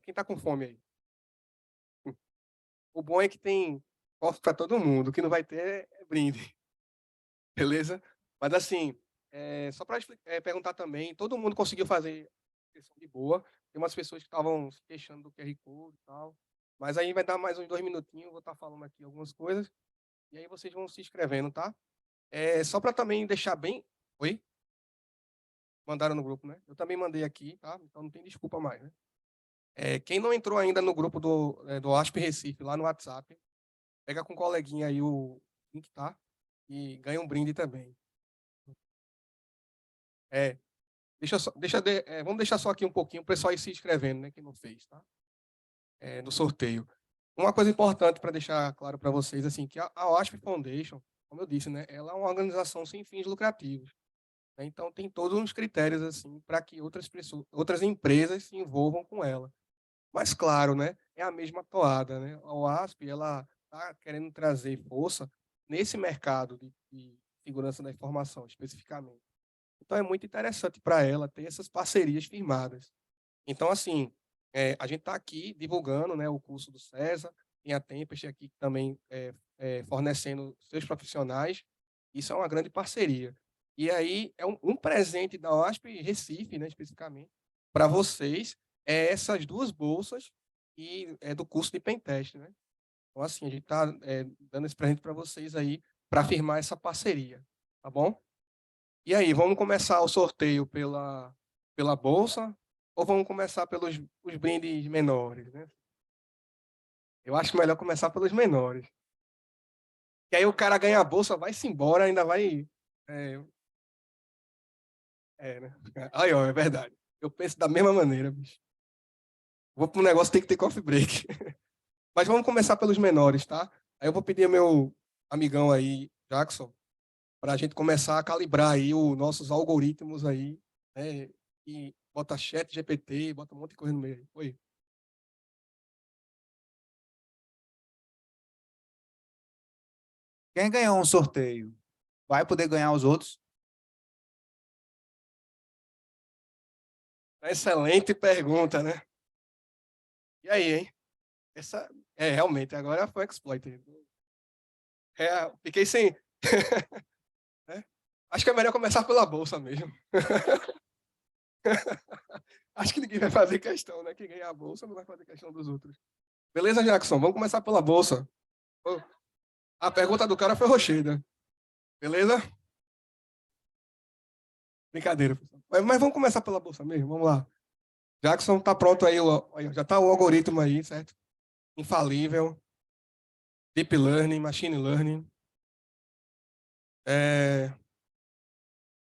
Quem tá com fome aí? O bom é que tem cofre para todo mundo, o que não vai ter é brinde, beleza? Mas, assim, só para perguntar também, todo mundo conseguiu fazer inscrição de boa? Tem umas pessoas que estavam se queixando do QR Code e tal, mas aí vai dar mais uns 2 minutinhos, vou estar falando aqui algumas coisas, e aí vocês vão se inscrevendo, tá? Só para também deixar bem... Oi? Mandaram no grupo, né? Eu também mandei aqui, tá? Então não tem desculpa mais, né? Quem não entrou ainda no grupo do ASP Recife, lá no WhatsApp, pega com o coleguinha aí o link, tá? E ganha um brinde também. Vamos deixar só aqui um pouquinho, o pessoal ir se inscrevendo, né? Quem não fez, tá? No sorteio. Uma coisa importante para deixar claro para vocês, assim, que a OASP Foundation, como eu disse, né? Ela é uma organização sem fins lucrativos. Né? Então, tem todos uns critérios, assim, para que outras empresas se envolvam com ela. Mas, claro, né? É a mesma toada, né? A OASP, ela está querendo trazer força nesse mercado de segurança da informação, especificamente. Então, é muito interessante para ela ter essas parcerias firmadas. Então, assim, a gente está aqui divulgando, né, o curso do César, tem a Tempest aqui também fornecendo seus profissionais. Isso é uma grande parceria. E aí, é um presente da OASP Recife, né, especificamente, para vocês, essas duas bolsas e do curso de Pentest, né? Então, assim, a gente está dando esse presente para vocês aí, para firmar essa parceria, tá bom? E aí, vamos começar o sorteio pela bolsa ou vamos começar pelos os brindes menores, né? Eu acho melhor começar pelos menores. Que aí o cara ganha a bolsa, vai-se embora, ainda vai... né? Aí, ó, é verdade. Eu penso da mesma maneira, bicho. Vou para um negócio, tem que ter coffee break. Mas vamos começar pelos menores, tá? Aí eu vou pedir ao meu amigão aí, Jackson, para a gente começar a calibrar aí os nossos algoritmos aí, né? E bota chat GPT, bota um monte de coisa no meio. Oi. Quem ganhou um sorteio vai poder ganhar os outros? Excelente pergunta, né? E aí, hein? Essa realmente, agora foi exploit. Fiquei sem. Né? Acho que é melhor começar pela bolsa mesmo. Acho que ninguém vai fazer questão, né? Quem ganhar a bolsa não vai fazer questão dos outros. Beleza, Jackson? Vamos começar pela bolsa. A pergunta do cara foi rocheda. Beleza? Brincadeira, pessoal. Mas vamos começar pela bolsa mesmo. Vamos lá. Jackson, tá pronto aí, já tá o algoritmo aí, certo? Infalível. Deep Learning, Machine Learning.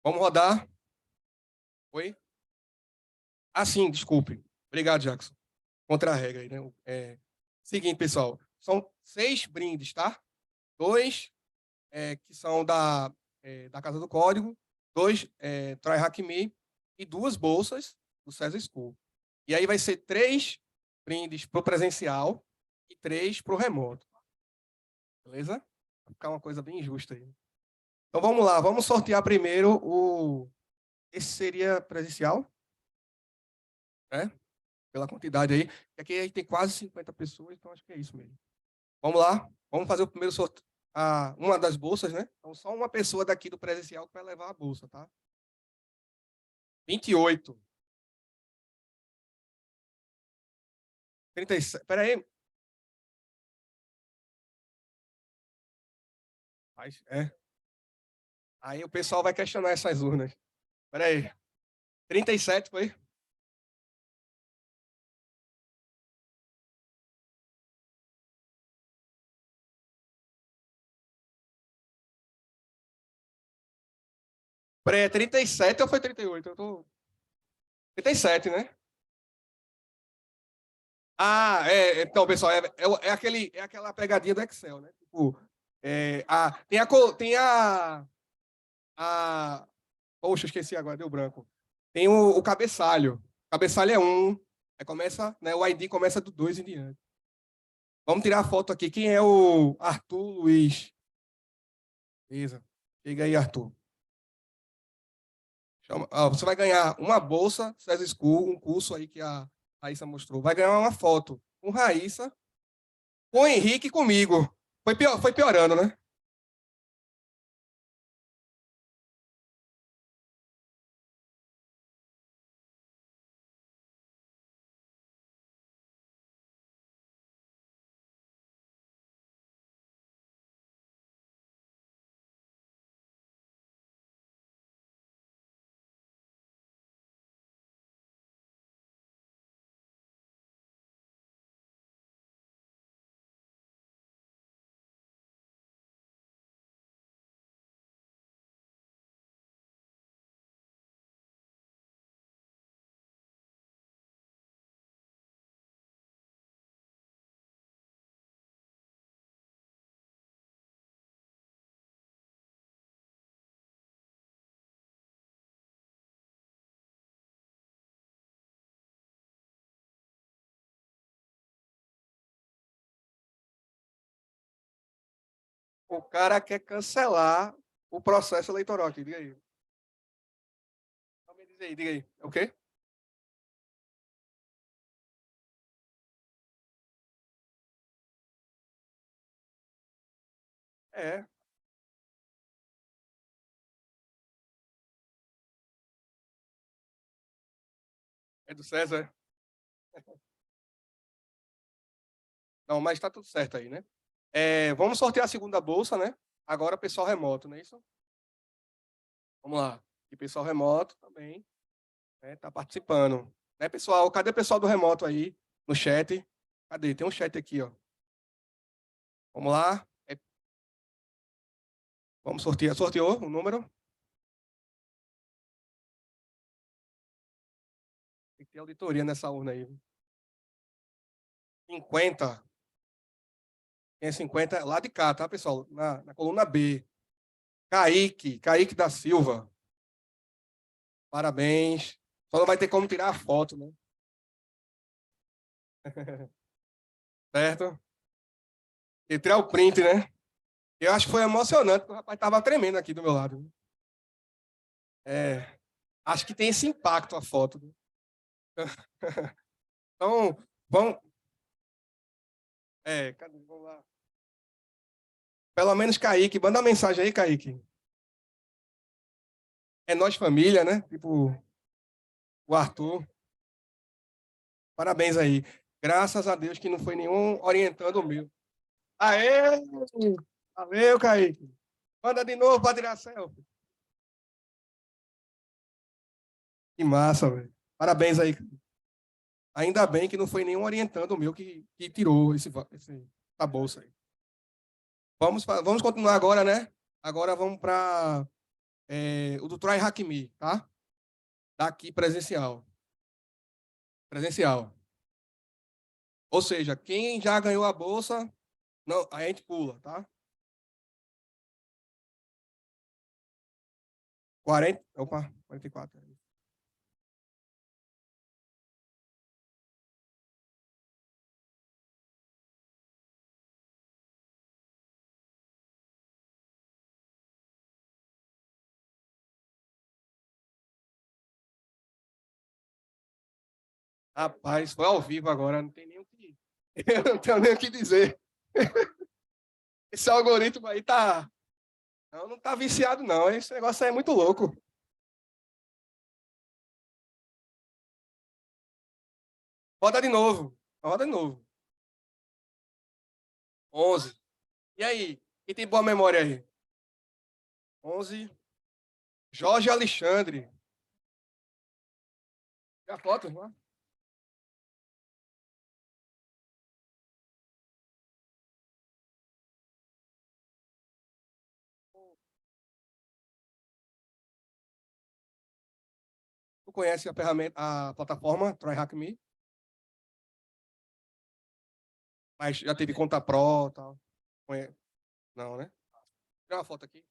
Vamos rodar. Oi? Ah, sim, desculpe. Obrigado, Jackson. Contra a regra aí, né? Seguinte, pessoal. São 6 brindes, tá? 2 que são da Casa do Código, 2 Try Hack Me e 2 bolsas do César School. E aí vai ser 3 brindes para o presencial e 3 para o remoto. Beleza? Vai ficar uma coisa bem justa aí. Então vamos lá, vamos sortear primeiro esse seria presencial, né? Pela quantidade aí. Aqui a gente tem quase 50 pessoas, então acho que é isso mesmo. Vamos lá, vamos fazer o primeiro sorteio. Uma das bolsas, né? Então só uma pessoa daqui do presencial que vai levar a bolsa, tá? 28. 37. Espera aí. Aí o pessoal vai questionar essas urnas. Espera aí. 37, foi? Peraí, é 37 ou foi 38? Eu tô... 37, né? Então, pessoal, é aquela pegadinha do Excel, né? Tipo, poxa, esqueci agora, deu branco. Tem o cabeçalho. O cabeçalho é 1. Aí começa, né, o ID começa do 2 em diante. Vamos tirar a foto aqui. Quem é o Arthur Luiz? Beleza. Chega aí, Arthur. Você vai ganhar uma bolsa César School, um curso aí que a Raíssa mostrou. Vai ganhar uma foto com Raíssa, com o Henrique e comigo. Foi piorando, né? O cara quer cancelar o processo eleitoral aqui, diga aí. Diga aí. É o quê? É. É do César? Não, mas está tudo certo aí, né? Vamos sortear a segunda bolsa, né? Agora pessoal remoto, não é isso? Vamos lá. E pessoal remoto também está participando. Né, pessoal? Cadê o pessoal do remoto aí no chat? Cadê? Tem um chat aqui, ó. Vamos lá. Vamos sortear. Sorteou o número? Tem que ter auditoria nessa urna aí. 50. Quem é 50? Lá de cá, tá, pessoal? Na coluna B. Kaique da Silva. Parabéns. Só não vai ter como tirar a foto, né? Certo? E tirar o print, né? Eu acho que foi emocionante, porque o rapaz estava tremendo aqui do meu lado. Acho que tem esse impacto a foto. Né? Então, vamos. Cadê? Vamos lá. Pelo menos Kaique, manda uma mensagem aí, Kaique. É nós família, né? Tipo, o Arthur. Parabéns aí. Graças a Deus que não foi nenhum orientando o meu. Aê! Valeu, Kaique. Manda de novo para tirar selfie. Que massa, velho. Parabéns aí. Ainda bem que não foi nenhum orientando o meu que tirou essa bolsa aí. Vamos continuar agora, né? Agora vamos para o do Try Hack Me, tá? Daqui presencial. Presencial. Ou seja, quem já ganhou a bolsa, não, a gente pula, tá? 44. Rapaz, foi ao vivo agora, não tem nem o que. Eu não tenho nem o que dizer. Esse algoritmo aí tá. Não tá viciado, não. Esse negócio aí é muito louco. Roda de novo. Roda de novo. 11. E aí? Quem tem boa memória aí? 11. Jorge Alexandre. Tem a foto, não é? Tu conhece a ferramenta, a plataforma TryHackMe? Mas já teve conta Pro e tal? Conhece? Não, né? Tira uma foto aqui.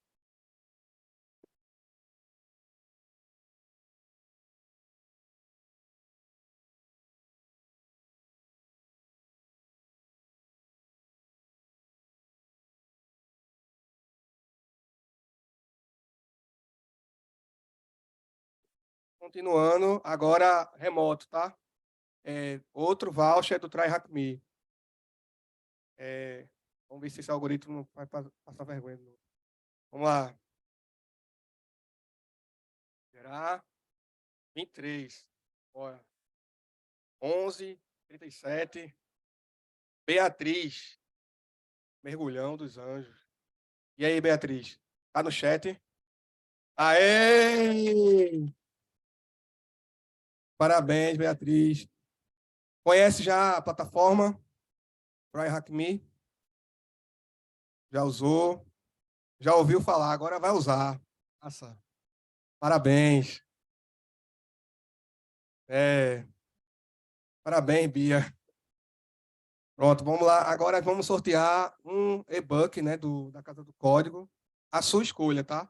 Continuando, agora remoto, tá? Outro voucher do TryHackMe. Vamos ver se esse algoritmo não vai passar vergonha. Vamos lá. Será? 23. Bora. 11:37. Beatriz. Mergulhão dos Anjos. E aí, Beatriz? Tá no chat? Aê! Parabéns, Beatriz. Conhece já a plataforma TryHackMe? Já usou? Já ouviu falar? Agora vai usar. Nossa. Parabéns. Parabéns, Bia. Pronto, vamos lá. Agora vamos sortear um e-book, né, da Casa do Código. A sua escolha, tá?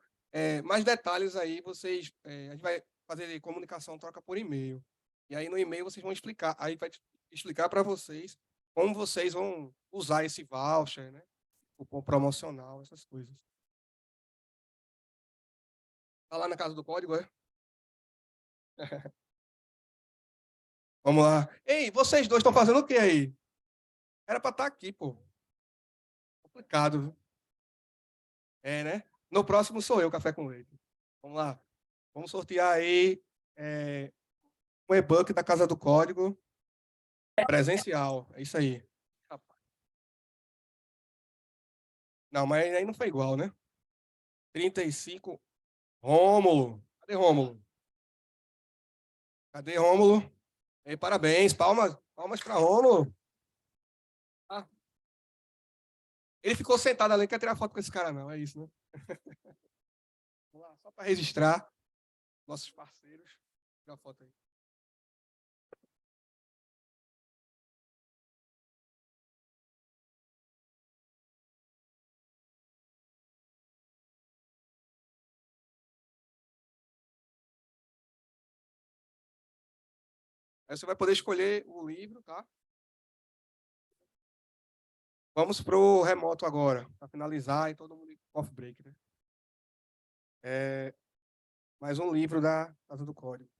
Mais detalhes aí, vocês... a gente vai fazer comunicação, troca por e-mail. E aí no e-mail vocês vão explicar. Aí vai explicar para vocês como vocês vão usar esse voucher, né? cupom promocional, essas coisas. Tá lá na casa do código, é? Vamos lá. Ei, vocês dois estão fazendo o que aí? Era para estar aqui, pô. Complicado, viu? É, né? No próximo sou eu, Café com Leite. Vamos lá. Vamos sortear aí um e-book da Casa do Código presencial. É isso aí. Não, mas aí não foi igual, né? 35. Rômulo. Cadê Rômulo? Cadê Rômulo? Ei, parabéns. Palmas para Rômulo. Ah. Ele ficou sentado ali, não quer tirar foto com esse cara, não. É isso, né? Vamos lá, só para registrar nossos parceiros. Tira a foto aí. Aí você vai poder escolher o livro, tá? Vamos para o remoto agora, para finalizar e todo mundo off break, né? Mais um livro da Casa do Código.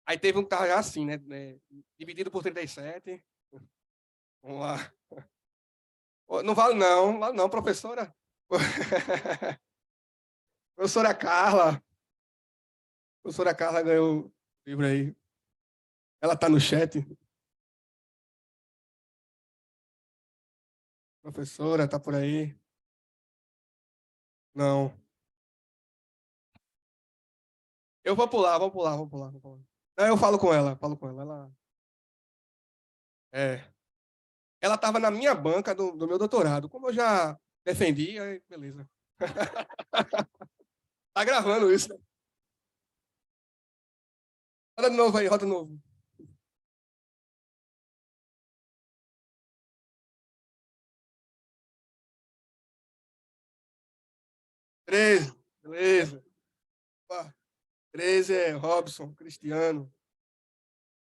Aí teve um que estava já assim, né? Dividido por 37. Vamos lá. Não vale não, professora. Professora Carla. Professora Carla ganhou o livro aí. Ela está no chat. Professora, está por aí? Não. Eu vou pular. Não, eu falo com ela. Ela estava na minha banca do meu doutorado. Como eu já defendi, aí beleza. Tá gravando isso, né? Roda de novo aí, roda de novo. Treze, beleza. Opa. 13 é Robson, Cristiano.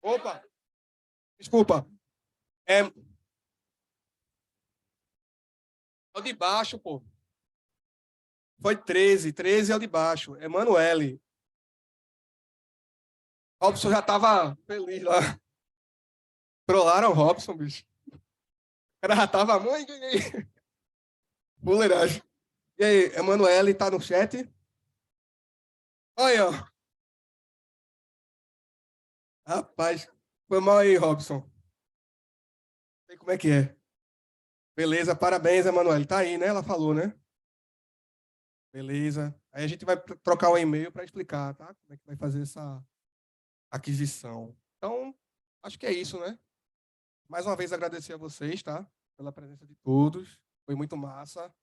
Opa! Desculpa. É o de baixo, pô. Foi 13. 13 é o de baixo. Emanuele. Robson já tava feliz lá. Trollaram o Robson, bicho. O cara já tava muito. Fuleiragem. E aí, Emanuele tá no chat? Olha, ó. Rapaz, foi mal aí, Robson. Sei como é que é. Beleza, parabéns, Emanuele. Tá aí, né? Ela falou, né? Beleza. Aí a gente vai trocar um e-mail para explicar, tá? Como é que vai fazer essa aquisição. Então, acho que é isso, né? Mais uma vez agradecer a vocês, tá? Pela presença de todos. Foi muito massa.